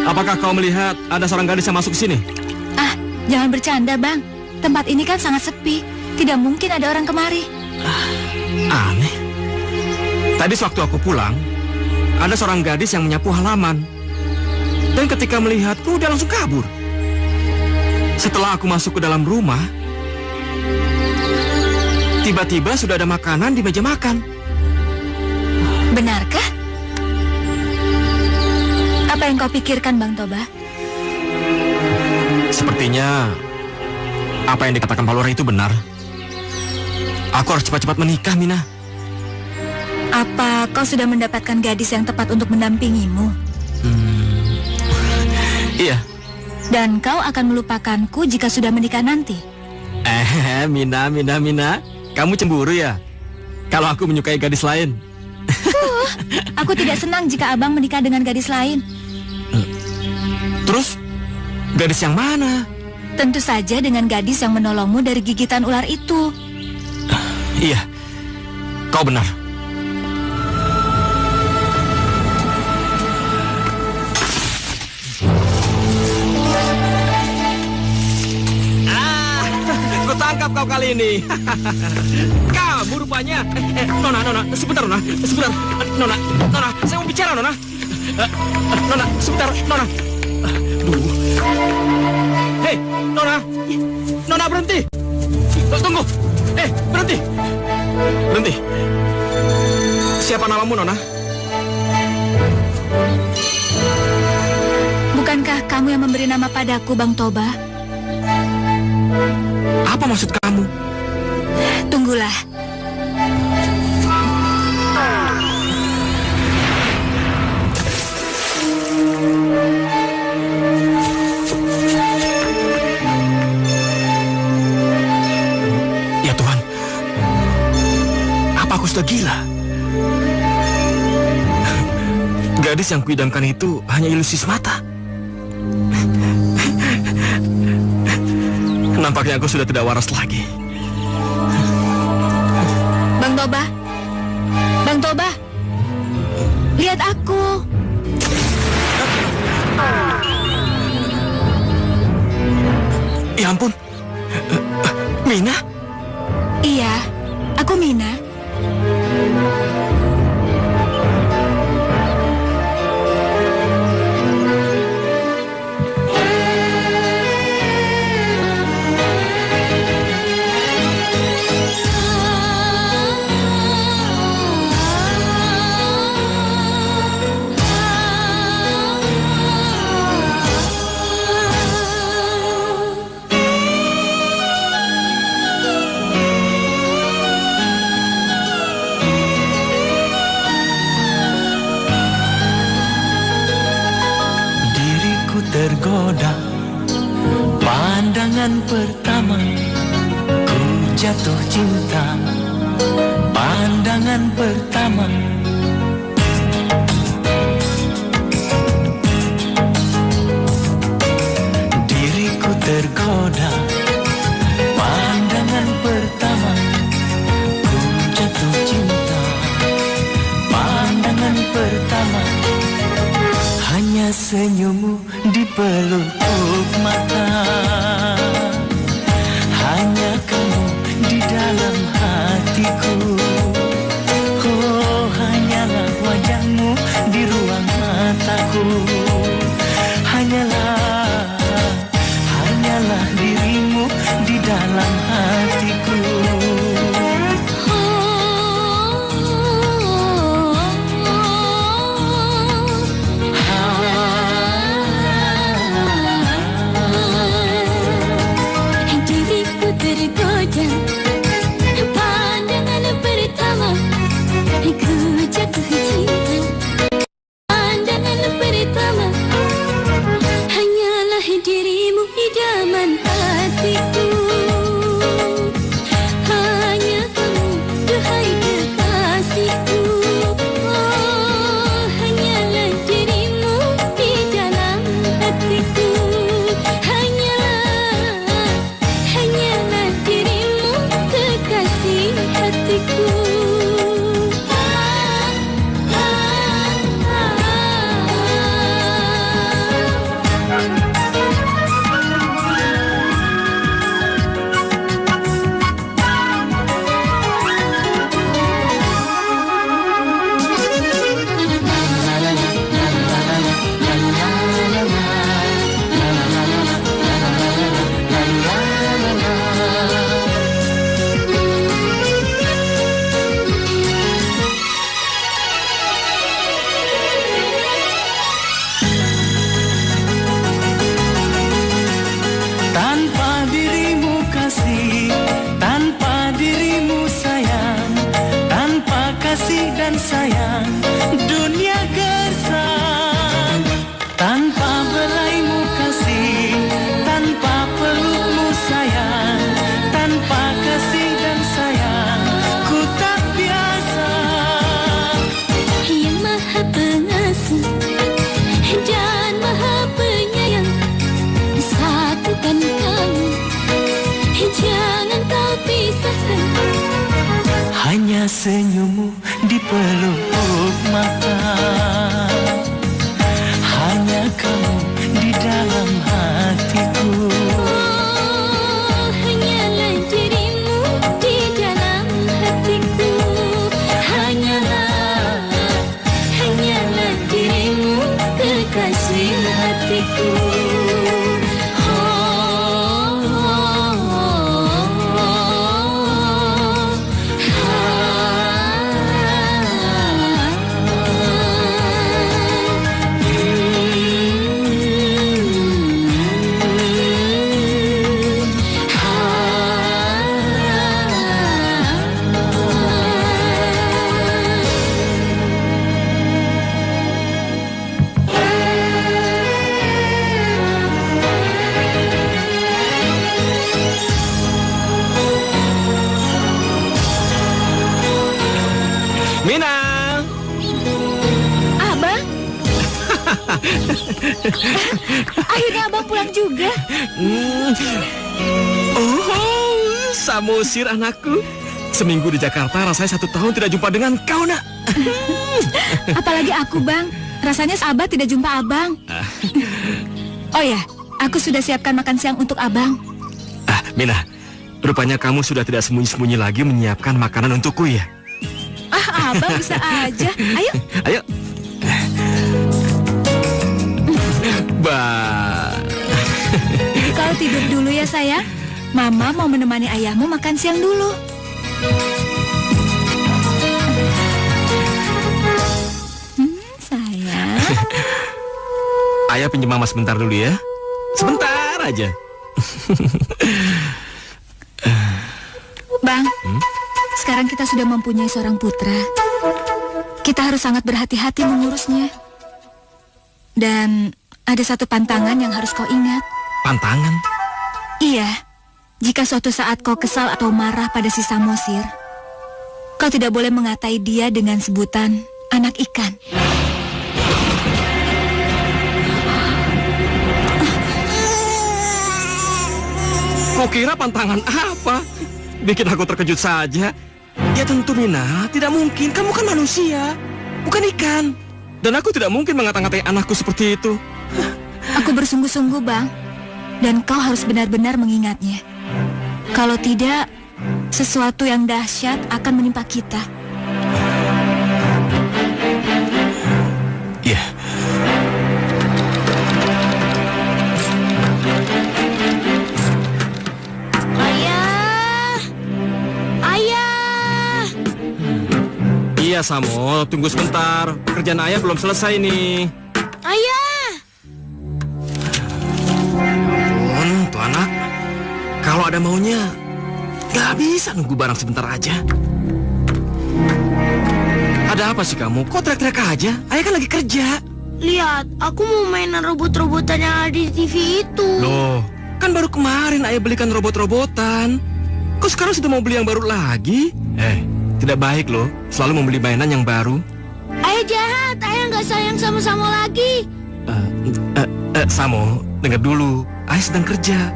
apakah kau melihat ada seorang gadis yang masuk ke sini? Jangan bercanda, Bang. Tempat ini kan sangat sepi. Tidak mungkin ada orang kemari. Aneh. Tadi sewaktu aku pulang, ada seorang gadis yang menyapu halaman. Dan ketika melihatku, dia langsung kabur. Setelah aku masuk ke dalam rumah, tiba-tiba sudah ada makanan di meja makan. Benarkah? Apa yang kau pikirkan, Bang Toba? Sepertinya apa yang dikatakan Pak Lurah itu benar. Aku harus cepat-cepat menikah, Mina. Apa kau sudah mendapatkan gadis yang tepat untuk mendampingimu? Iya. Dan kau akan melupakanku jika sudah menikah nanti? Mina. Kamu cemburu ya? Kalau aku menyukai gadis lain? Aku tidak senang jika abang menikah dengan gadis lain. Terus, gadis yang mana? Tentu saja dengan gadis yang menolongmu dari gigitan ular itu. Iya, kau benar. Ku tangkap kau kali ini. Kamu rupanya. Nona, sebentar, Nona. Nona, saya mau bicara, Nona. Nona, sebentar, Nona. Hei, Nona, berhenti. Tunggu. Berhenti. Berhenti. Siapa namamu, Nona? Bukankah kamu yang memberi nama padaku, Bang Toba? Apa maksud kamu? Tunggulah. Ya Tuhan, apa aku sudah gila? Gadis yang kuidamkan itu hanya ilusi semata. Nampaknya aku sudah tidak waras lagi. Bang Toba. Bang Toba. Lihat aku. Ya ampun. Mina? Iya, aku Mina. Tergoda pandangan pertama, ku jatuh cinta pandangan pertama. Diriku tergoda pandangan pertama, ku jatuh cinta pandangan pertama. Hanya senyummu di pelupuk mata, hanya kamu di dalam hatiku. Oh, hanyalah wajahmu di ruang mataku. Hanyalah dirimu di dalam hatiku. Tergoda pandangan pertama, ku jatuh cinta pandangan pertama. Hanyalah dirimu idaman hatiku. Hanya kamu, duhai kekasihku. Oh, hanyalah dirimu di dalam hatiku. Hanyalah dirimu kekasih hatiku. Tanpa dirimu kasih, tanpa dirimu sayang, tanpa kasih dan sayang, dunia gersang. Tanpa belaimu kasih, tanpa pelukmu sayang, tanpa kasih dan sayang, ku tak biasa. Yang maha pengasih dan maha penyayang, satukan kami, jangan kau pisahkan. Hanya senyummu di pelupuk mata, hanya kamu di dalam hatiku. Oh, hanyalah dirimu di dalam hatiku. Hanyalah dirimu kekasih hatiku. Oh, oh, oh, oh. Akhirnya abang pulang juga. Oh, Samosir anakku. Seminggu di Jakarta rasanya 1 tahun tidak jumpa dengan kau, nak. Apalagi aku, Bang. Rasanya seabad tidak jumpa abang. Oh ya, aku sudah siapkan makan siang untuk abang. Mina, rupanya kamu sudah tidak sembunyi-sembunyi lagi menyiapkan makanan untukku ya? Abang bisa aja. Ayo. Ayo. Kau tidur dulu ya, sayang. Mama mau menemani ayahmu makan siang dulu. Sayang. Ayah pinjam mama sebentar dulu ya. Sebentar aja. Bang, sekarang kita sudah mempunyai seorang putra. Kita harus sangat berhati-hati mengurusnya. Dan ada satu pantangan yang harus kau ingat. Pantangan? Iya. Jika suatu saat kau kesal atau marah pada si Samosir, kau tidak boleh mengatai dia dengan sebutan anak ikan. Kau kira pantangan apa? Bikin aku terkejut saja. Ya tentu, Mina, tidak mungkin. Kamu kan manusia, bukan ikan. Dan aku tidak mungkin mengata-ngatai anakku seperti itu. Aku bersungguh-sungguh, Bang. Dan kau harus benar-benar mengingatnya. Kalau tidak, sesuatu yang dahsyat akan menimpa kita. Iya. Iya, Samo, tunggu sebentar. Pekerjaan ayah belum selesai nih. Ayah! Tuh anak, kalau ada maunya, gak bisa nunggu barang sebentar aja. Ada apa sih kamu? Kok teriak-teriak aja? Ayah kan lagi kerja. Lihat, aku mau mainan robot-robotan yang ada di TV itu. Loh, kan baru kemarin ayah belikan robot-robotan. Kok sekarang sudah mau beli yang baru lagi? Tidak baik loh, selalu membeli mainan yang baru. Ayah jahat, ayah nggak sayang sama Samo lagi. Samo, dengar dulu, ayah sedang kerja.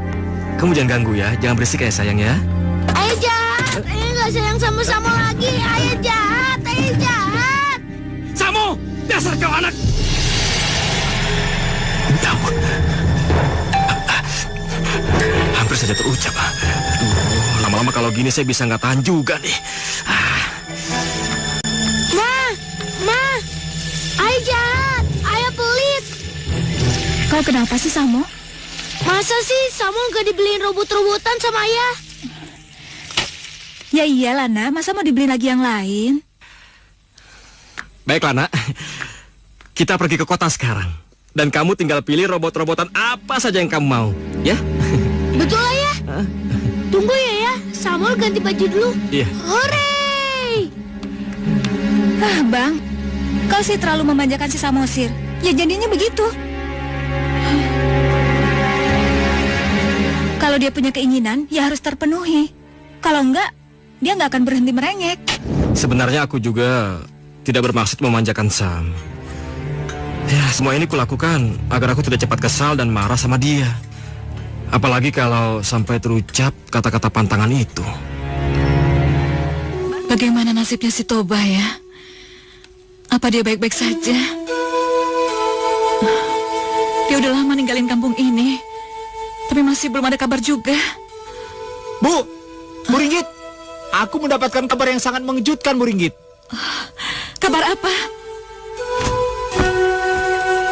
Kamu jangan ganggu ya, jangan berisik ya sayang ya. Ayah jahat, ayah nggak sayang sama Samo lagi. Ayah jahat, ayah jahat. Samo, dasar kau anak. Ampun. Hampir saja terucap. Lama-lama kalau gini saya bisa nggak tahan juga nih. Ma, ayah jahat, ayah pelit. Kau kenapa sih, Samo? Masa sih Samo nggak dibeliin robot-robotan sama ayah? Ya iyalah, Nak. Masa mau dibeli lagi yang lain? Baiklah, Nak. Kita pergi ke kota sekarang. Dan kamu tinggal pilih robot-robotan apa saja yang kamu mau, ya? Betul, ayah. Tunggu ya, Samuel ganti baju dulu. Iya. Hore! Bang, kau sih terlalu memanjakan si Samosir. Ya jadinya begitu. Kalau dia punya keinginan, ya harus terpenuhi. Kalau enggak, dia nggak akan berhenti merengek. Sebenarnya aku juga tidak bermaksud memanjakan Sam. Ya, semua ini kulakukan agar aku tidak cepat kesal dan marah sama dia. Apalagi kalau sampai terucap kata-kata pantangan itu. Bagaimana nasibnya si Toba ya? Apa dia baik-baik saja? Dia udah lama ninggalin kampung ini, tapi masih belum ada kabar juga. Bu Ringgit, aku mendapatkan kabar yang sangat mengejutkan, Bu Ringgit. Kabar apa?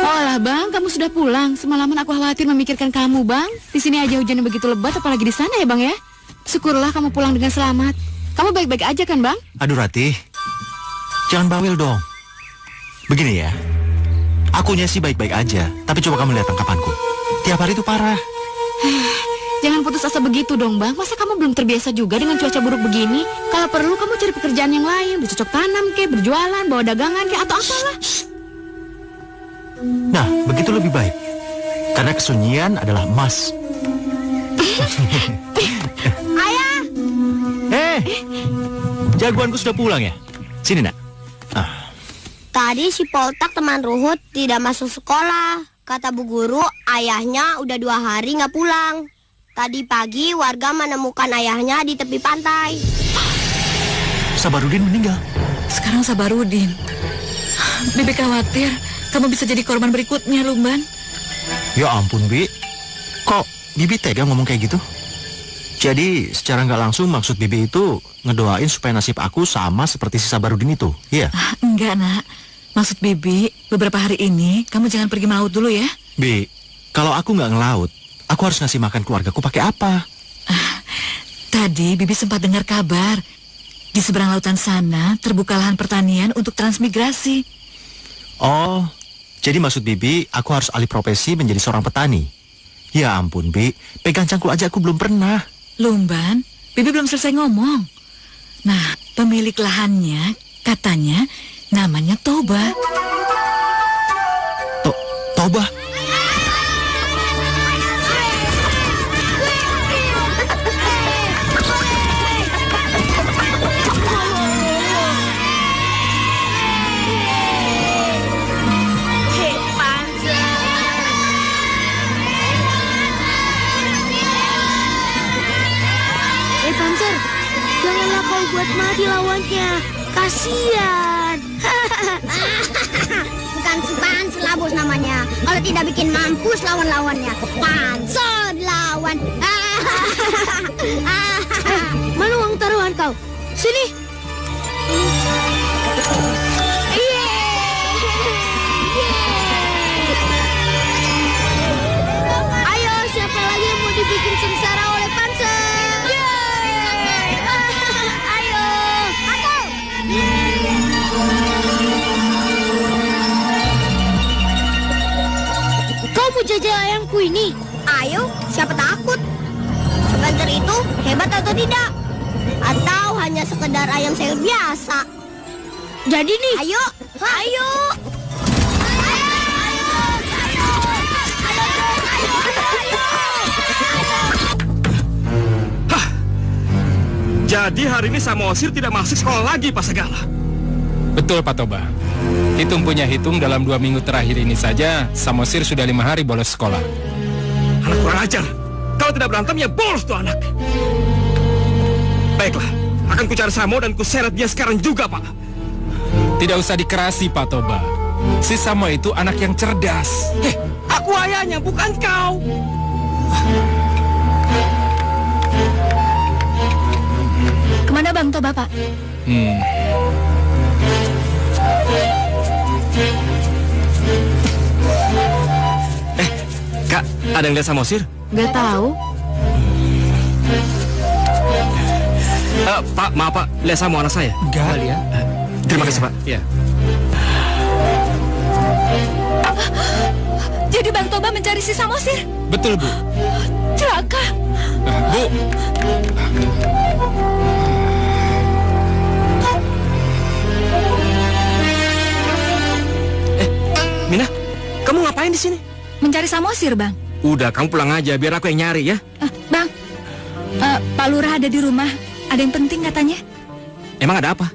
Oh Bang, kamu sudah pulang. Semalaman aku khawatir memikirkan kamu, Bang. Di sini aja hujannya begitu lebat, apalagi di sana ya, Bang ya. Syukurlah kamu pulang dengan selamat. Kamu baik-baik aja kan, Bang? Aduh Ratih, jangan bawel dong. Begini ya, akunya sih baik-baik aja, tapi coba kamu lihat tangkapanku. Tiap hari itu parah. Jangan putus asa begitu dong, Bang. Masa kamu belum terbiasa juga dengan cuaca buruk begini? Kalau perlu kamu cari pekerjaan yang lain, bercocok tanam kek, berjualan, bawa dagangan kek, atau apalah. Nah, begitu lebih baik. Karena kesunyian adalah emas. Ayah! Jagoanku sudah pulang ya? Sini, Nak. Tadi si Poltak teman Ruhut tidak masuk sekolah. Kata Bu Guru, ayahnya udah 2 hari nggak pulang. Tadi pagi warga menemukan ayahnya di tepi pantai. Sabarudin meninggal. Sekarang Sabarudin. Bibi khawatir kamu bisa jadi korban berikutnya, Lumban. Ya ampun, Bi. Kok Bibi tega ngomong kayak gitu? Jadi secara nggak langsung maksud Bibi itu ngedoain supaya nasib aku sama seperti si Sabarudin itu, iya? Enggak, Nak. Maksud Bibi, beberapa hari ini kamu jangan pergi melaut dulu ya. Bi, kalau aku nggak ngelaut, aku harus ngasih makan keluargaku pakai apa? Tadi Bibi sempat dengar kabar. Di seberang lautan sana terbuka lahan pertanian untuk transmigrasi. Oh, jadi maksud Bibi aku harus alih profesi menjadi seorang petani? Ya ampun, Bi, pegang cangkul aja aku belum pernah. Lumban, Bibi belum selesai ngomong. Nah, pemilik lahannya katanya namanya Toba. Toba? Panzer, janganlah kau buat mati lawannya. Kasian. Bukan si Panzer Labus namanya. Kalau tidak bikin mampus lawan-lawannya. Panzer lawan. Mana uang taruhan kau? Sini. Ayo, siapa lagi yang mau dibikin sengsara oleh Panzer? Kau mau jajal ayamku ini? Ayo, siapa takut? Sebentar itu hebat atau tidak? Atau hanya sekedar ayam sayur biasa? Jadi nih. Ayo, ayo. Hah. Jadi hari ini Samosir tidak masuk sekolah lagi, Pak Segala. Betul, Pak Toba. Hitung dalam 2 minggu terakhir ini saja, Samosir sudah 5 hari bolos sekolah. Anak kurang ajar. Kalau tidak berantem ya bolos tuh anak. Baiklah, akan kucari Samo dan kuseret dia sekarang juga, Pak. Tidak usah dikerasi, Pak Toba. Si Samo itu anak yang cerdas. Aku ayahnya, bukan kau. Kemana Bang Toba, Pak? Kak, ada yang lihat Samosir? Gak tahu. Pak, maaf Pak, lihat Samo anak saya. Enggak, lihat. Terima kasih, Pak. Iya. Jadi Bang Toba mencari si Samosir? Betul, Bu. Celaka. Bu. Mina, kamu ngapain di sini? Mencari Samosir, Bang. Udah, kamu pulang aja, biar aku yang nyari ya. Bang, Pak Lurah ada di rumah. Ada yang penting katanya. Emang ada apa?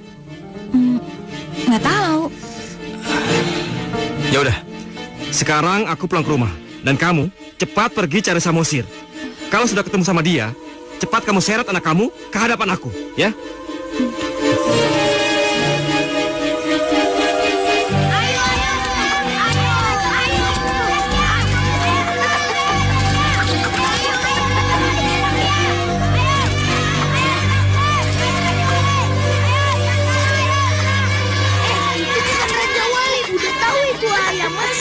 Nggak tahu. Ya udah, sekarang aku pulang ke rumah. Dan kamu cepat pergi cari Samosir. Kalau sudah ketemu sama dia, cepat kamu seret anak kamu ke hadapan aku, ya?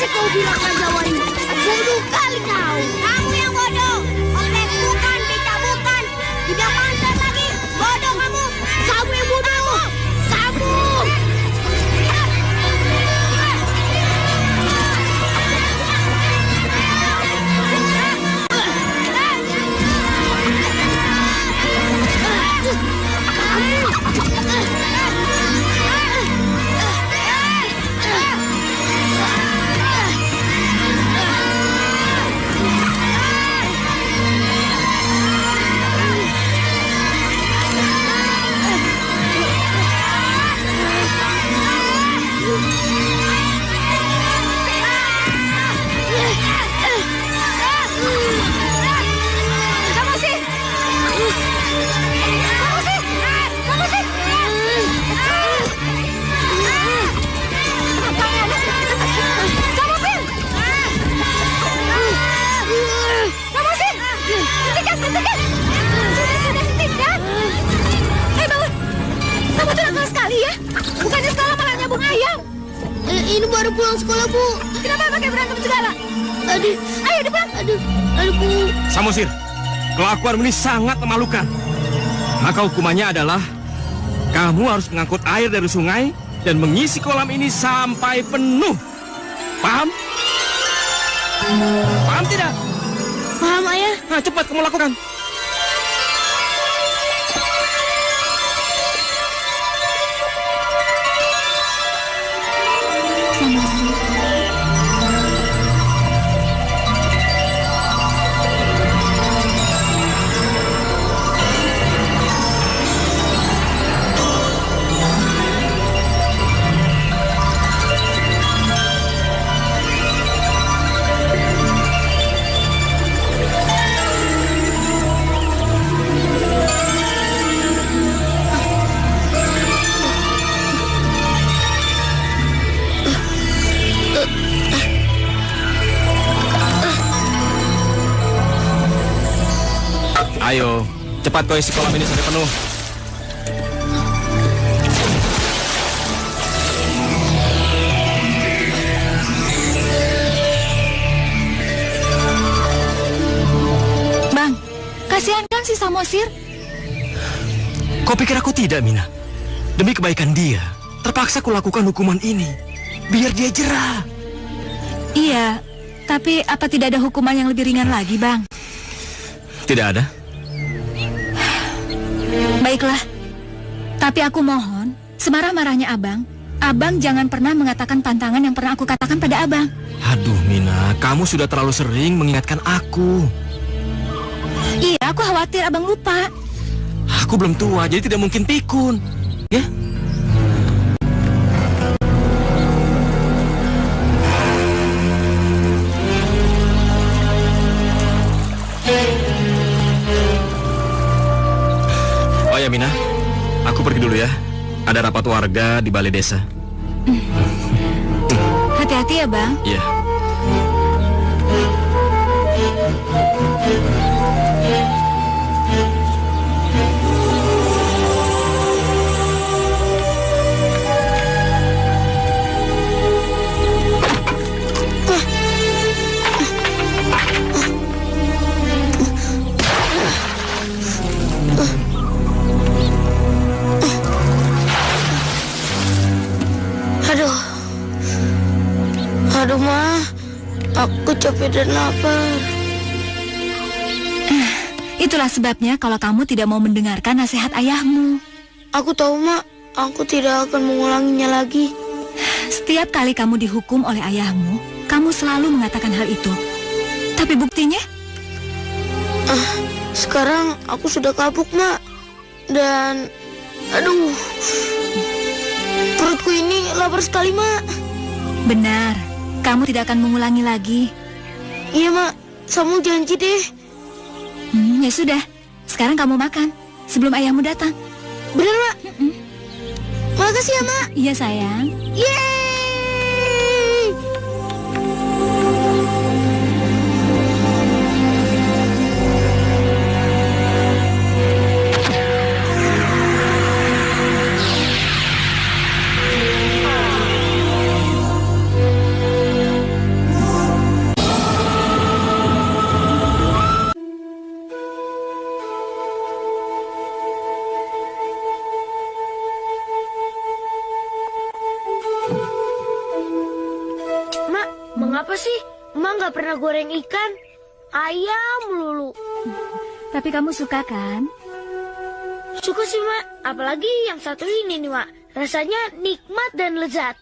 Kau bilang Raja Wali, bodoh kali kau. Kamu yang bodoh. Otek bukan, beca bukan. Tidak pantas lagi. Bodoh kamu. Kamu yang bodoh. Kamu. pulang sekolah, Bu. Kenapa pakai berantem segala? Aduh, Ayo dipulang. aduh, Bu. Samosir, kelakuanmu ini sangat memalukan. Maka hukumannya adalah kamu harus mengangkut air dari sungai dan mengisi kolam ini sampai penuh. Paham? Paham tidak? Paham, Ayah. Nah, cepat kamu lakukan. Ayo, cepat kau isi kolam ini sampai penuh. Bang, kasihan kan si Samosir? Kau pikir aku tidak, Mina? Demi kebaikan dia, terpaksa kulakukan hukuman ini. Biar dia jerah. Iya, tapi apa tidak ada hukuman yang lebih ringan lagi, Bang? Tidak ada. Baiklah, tapi aku mohon, semarah-marahnya Abang jangan pernah mengatakan pantangan yang pernah aku katakan pada Abang. Aduh, Mina, kamu sudah terlalu sering mengingatkan aku. Iya, aku khawatir Abang lupa. Aku belum tua, jadi tidak mungkin pikun. Ya? Oh ya, Mina, aku pergi dulu ya. Ada rapat warga di balai desa. Hati-hati ya, Bang. Iya. Aduh, Ma. Aku capek dan lapar. Itulah sebabnya kalau kamu tidak mau mendengarkan nasihat ayahmu. Aku tahu, Ma. Aku tidak akan mengulanginya lagi. Setiap kali kamu dihukum oleh ayahmu, kamu selalu mengatakan hal itu. Tapi buktinya? Sekarang aku sudah kapuk, Ma. Dan, aduh, perutku ini lapar sekali, Ma. Benar, kamu tidak akan mengulangi lagi. Iya, Ma. Kamu janji deh. Ya sudah, sekarang kamu makan sebelum ayahmu datang. Benar, Ma? Makasih ya, Ma. Iya, sayang. Yeay! Mengapa sih Emak nggak pernah goreng ikan? Ayam melulu. Tapi kamu suka kan? Suka sih, Mak. Apalagi yang satu ini nih, Mak. Rasanya nikmat dan lezat.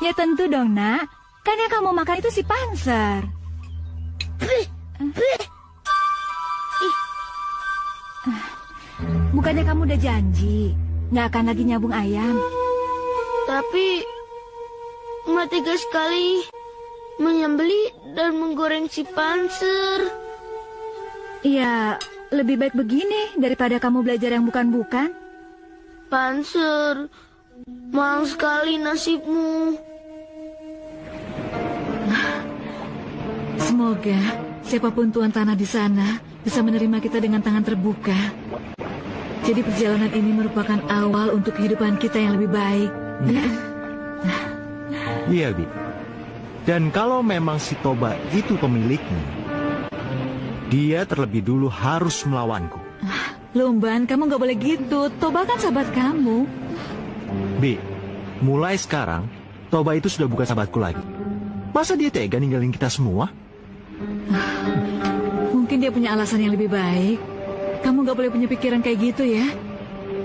Ya tentu dong, Nak. Kan yang kamu makan itu si Panser. Bukannya kamu udah janji nggak akan lagi nyambung ayam? Tapi Emak tega sekali menyembeli dan menggoreng si Panser. Ya, lebih baik begini daripada kamu belajar yang bukan-bukan. Panser, mahal sekali nasibmu. Semoga siapapun tuan tanah di sana bisa menerima kita dengan tangan terbuka. Jadi perjalanan ini merupakan awal untuk kehidupan kita yang lebih baik. Iya, Bi. Dan kalau memang si Toba itu pemiliknya, dia terlebih dulu harus melawanku. Lumban, kamu nggak boleh gitu. Toba kan sahabat kamu. Bi, mulai sekarang, Toba itu sudah bukan sahabatku lagi. Masa dia tega ninggalin kita semua? Mungkin dia punya alasan yang lebih baik. Kamu nggak boleh punya pikiran kayak gitu ya.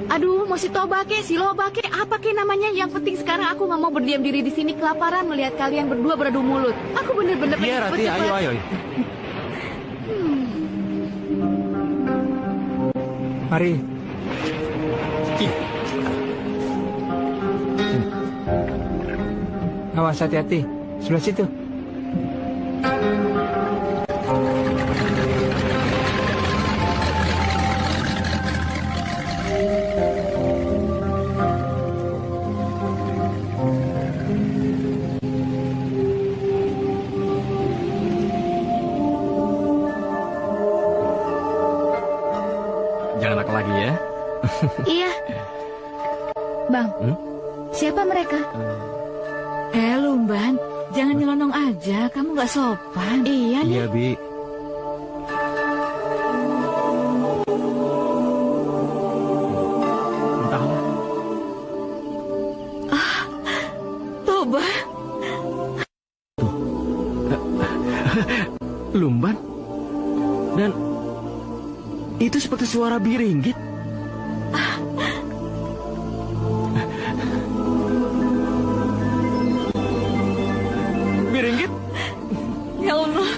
Aduh, mau si Toba ke, si Loba ke, apa ke namanya? Yang penting sekarang aku nggak mau berdiam diri di sini kelaparan melihat kalian berdua beradu mulut. Aku bener-bener Iya, Rati, ayo. Mari. Awas, hati-hati. Sebelah situ. Jangan nakal lagi ya. Iya. Bang, siapa mereka? Lumban, jangan nyelonong aja. Kamu nggak sopan. Iya nih. Iya, Bi. Entahlah. Toba. Lumban. Dan itu seperti suara biringgit. Biringgit? Ya Allah,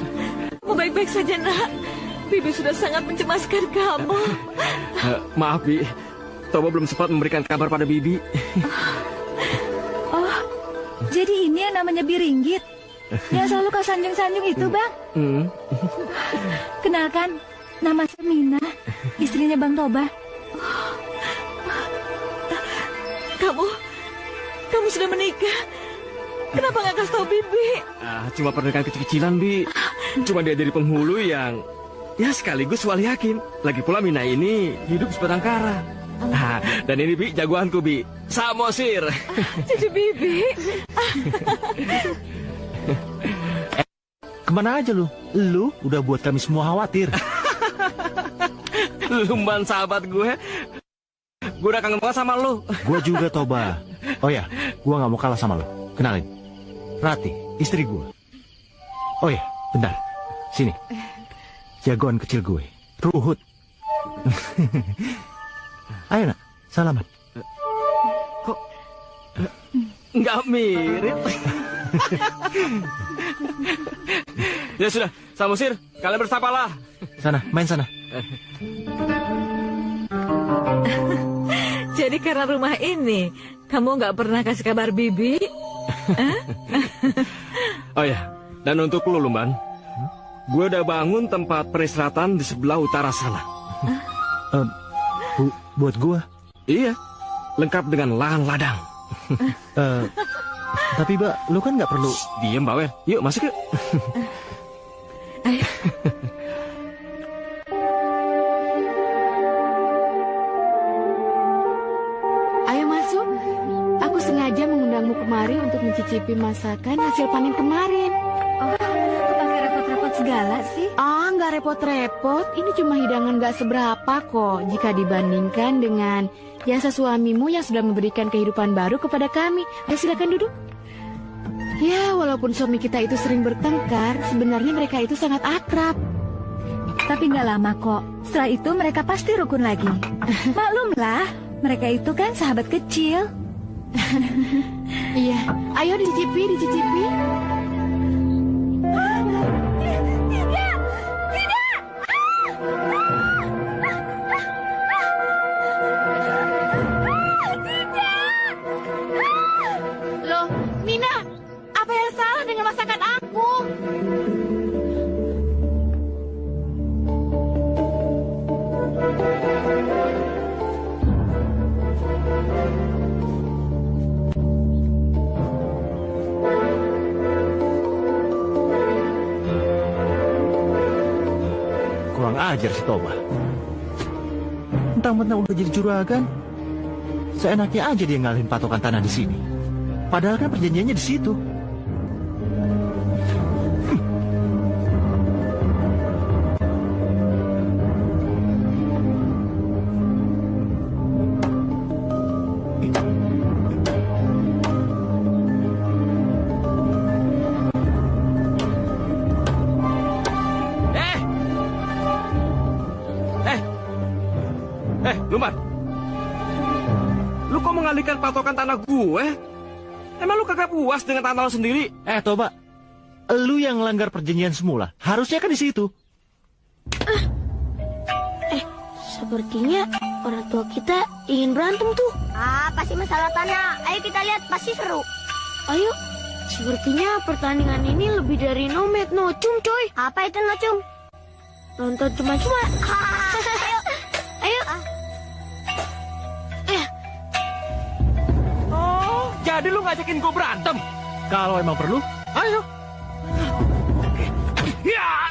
mau baik-baik saja nak. Bibi sudah sangat mencemaskan kamu. Maaf, Bi. Toba belum sempat memberikan kabar pada Bibi. Oh, jadi ini yang namanya Biringgit. Yang selalu kau sanjung-sanjung itu, Bang. Kenalkan, nama saya Mina, istrinya Bang Toba. Kamu sudah menikah. Kenapa nggak kasih tahu Bibi? Cuma pernikahan kecil-kecilan, Bi. Cuma dia dari penghulu yang ya sekaligus wali hakim. Lagi pula Mina ini hidup sebatang kara. Dan ini, Bi, jagoanku, Bi. Samosir. Cucu Bibi. Kemana aja lu? Lu udah buat kami semua khawatir. Lumban sahabat gue. Gue udah kangen banget sama lu. Gue juga, Toba. Oh ya, gue gak mau kalah sama lu. Kenalin, Rati, istri gue. Oh ya, bentar. Sini. Jagoan kecil gue, Ruhut. Ayo nak, salaman. Kok nggak mirip? Ya sudah, Samosir, kalian bersapalah. Sana, main sana. Jadi karena rumah ini, kamu nggak pernah kasih kabar Bibi? Oh ya, dan untuk lu, Lumban, gue udah bangun tempat peristirahatan di sebelah utara sana. Buat gue? Iya, lengkap dengan lahan ladang. Tapi, Mbak, lu kan nggak perlu... Diam, Mbak Wer. Yuk, masuk yuk. Ayo. Ayo masuk. Aku sengaja mengundangmu kemari untuk mencicipi masakan hasil panen kemarin. Oh, pakai repot-repot segala sih. Nggak repot-repot. Ini cuma hidangan nggak seberapa kok jika dibandingkan dengan jasa suamimu yang sudah memberikan kehidupan baru kepada kami. Ayo silakan duduk. Ya, walaupun suami kita itu sering bertengkar, sebenarnya mereka itu sangat akrab. Tapi nggak lama kok. Setelah itu mereka pasti rukun lagi. Maklumlah, mereka itu kan sahabat kecil. Iya, ayo dicicipi, dicicipi. Loh, Mina, apa yang salah dengan masakan aku? Kurang ajar si Toba. Mentang-mentang udah jadi juragan, seenaknya aja dia ngalihin patokan tanah di sini. Padahal kan perjanjiannya di situ. menggalikan patokan tanah gue? Emang lu kagak puas dengan tanah lu sendiri? Toba, lu yang melanggar perjanjian semula. Harusnya kan di situ. Sepertinya orang tua kita ingin berantem tuh. Pasti masalah tanah. Ayo kita lihat, pasti seru. Ayo. Sepertinya pertandingan ini lebih dari nomet nocum, coy. Apa itu nocum? Nonton cuma-cuma. Ayo. Oh, jadi lu ngajakin gue berantem? Kalau emang perlu, ayo. Ya.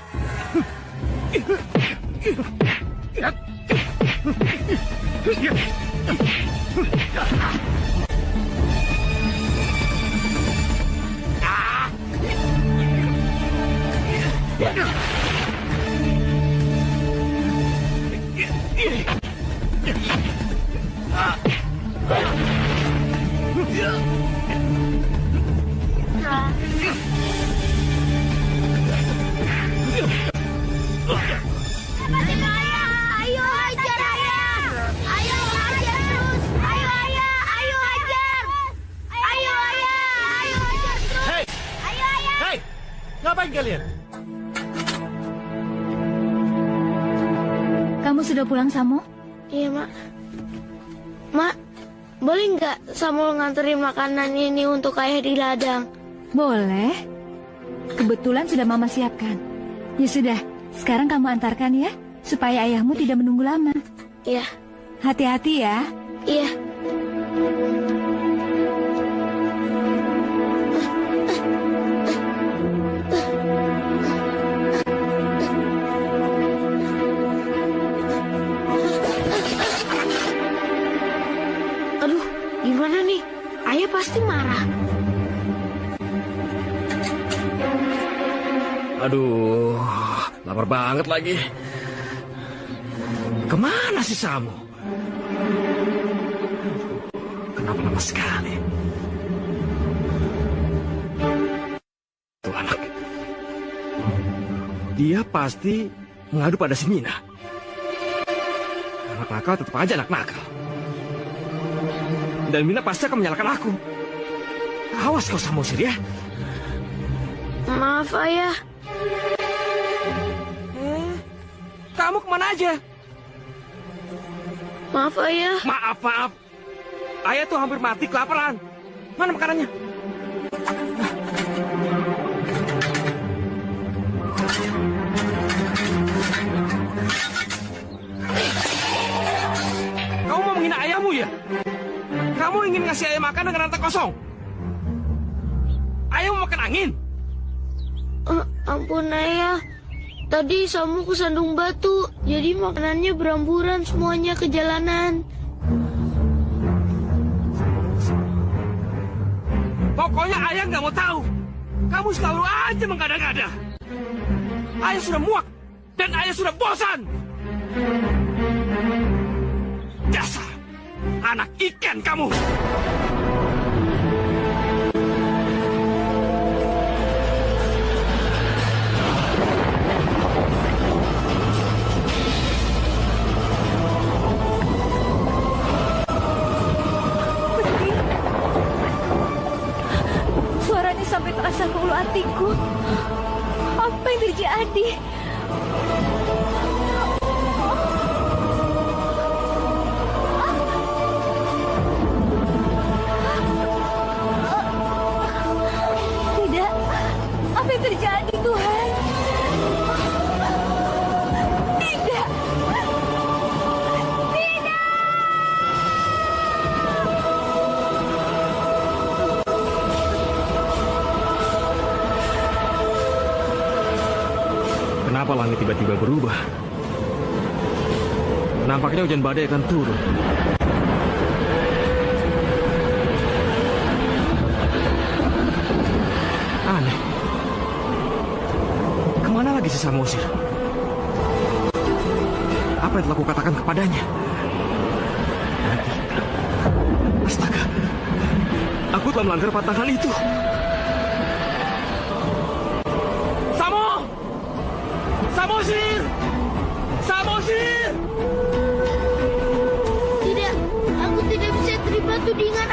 Ayo hajar ayah. Ayo hajar terus. Ayo ayah, ayo hajar. Ayo ayah, ayo hajar terus. Hei, Ayo ayah. hei, ngapain kalian? Kamu sudah pulang, Samo? Iya, Mak. Mak, boleh nggak Samuel nganterin makanan ini untuk ayah di ladang? Boleh. Kebetulan sudah Mama siapkan. Ya sudah, sekarang kamu antarkan ya, supaya ayahmu tidak menunggu lama. Iya. Hati-hati ya. Iya. Aduh, gimana nih? Ayah pasti marah. Aduh, lapar banget lagi. Kemana sih Samu? Kenapa lama sekali? Tuh anak. Dia pasti mengadu pada si Mina. Anak nakal tetap aja anak nakal. Dan Mina pasti akan menyalahkan aku. Awas kau Samosir ya. Maaf, ayah. Kamu kemana aja? Maaf, ayah. Maaf. Ayah tuh hampir mati kelaparan. Mana makanannya? Kamu mau menghina ayahmu ya? Kamu ingin ngasih ayah makan dengan rantang kosong? Ayah mau makan angin? Ampun, ayah. Tadi Samu kesandung batu, jadi makanannya beramburan semuanya ke jalanan. Pokoknya ayah nggak mau tahu. Kamu selalu aja mengada-ngada. Ayah sudah muak dan ayah sudah bosan. Dasar anak ikan kamu. Suaranya sampai terasa ke ulu hatiku. Apa yang terjadi? Tidak. Apa yang terjadi, Tuhan? Tidak. Kenapa langit tiba-tiba berubah? Nampaknya hujan badai akan turun. Aneh. Kemana lagi si Samosir? Apa yang telah kukatakan kepadanya? Astaga. Aku telah melanggar pantangan itu. Samosir! Samosir! Tidak, aku tidak bisa terima tudingan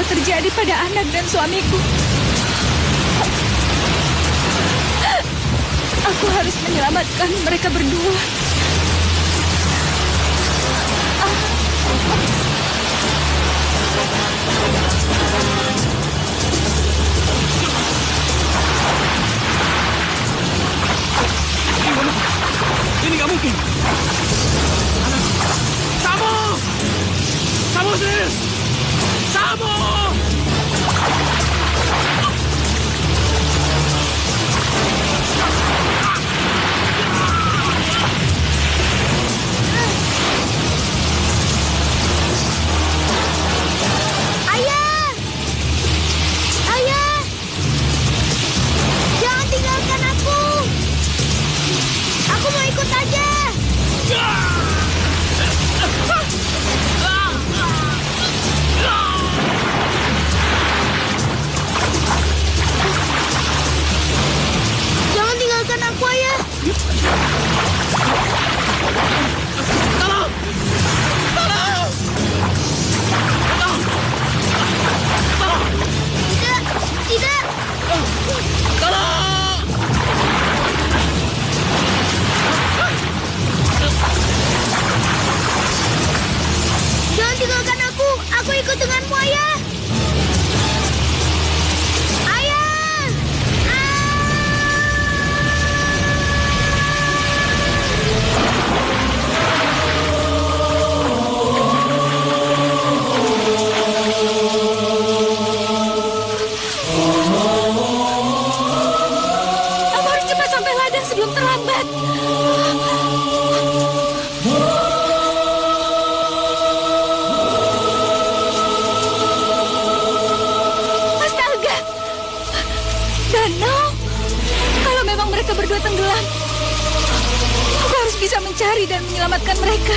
bakal terjadi pada anak dan suamiku. Aku harus menyelamatkan mereka berdua. Ini nggak mungkin. Samu! Samu, sis! Samu! Ayah! Ayah! Jangan tinggalkan aku! Aku mau ikut aja! Jangan tinggalkan aku, Ayah! Tolong! Tolong! Tolong! Tolong! Tidak! Tidak! Tolong! Jangan tinggalkan aku! Aku ikut denganmu, Ayah! Ayah! Kamu harus cepat sampai ladang sebelum terlambat. Astaga! Danau! Kalau memang mereka berdua tenggelam, aku harus bisa mencari dan menyelamatkan mereka.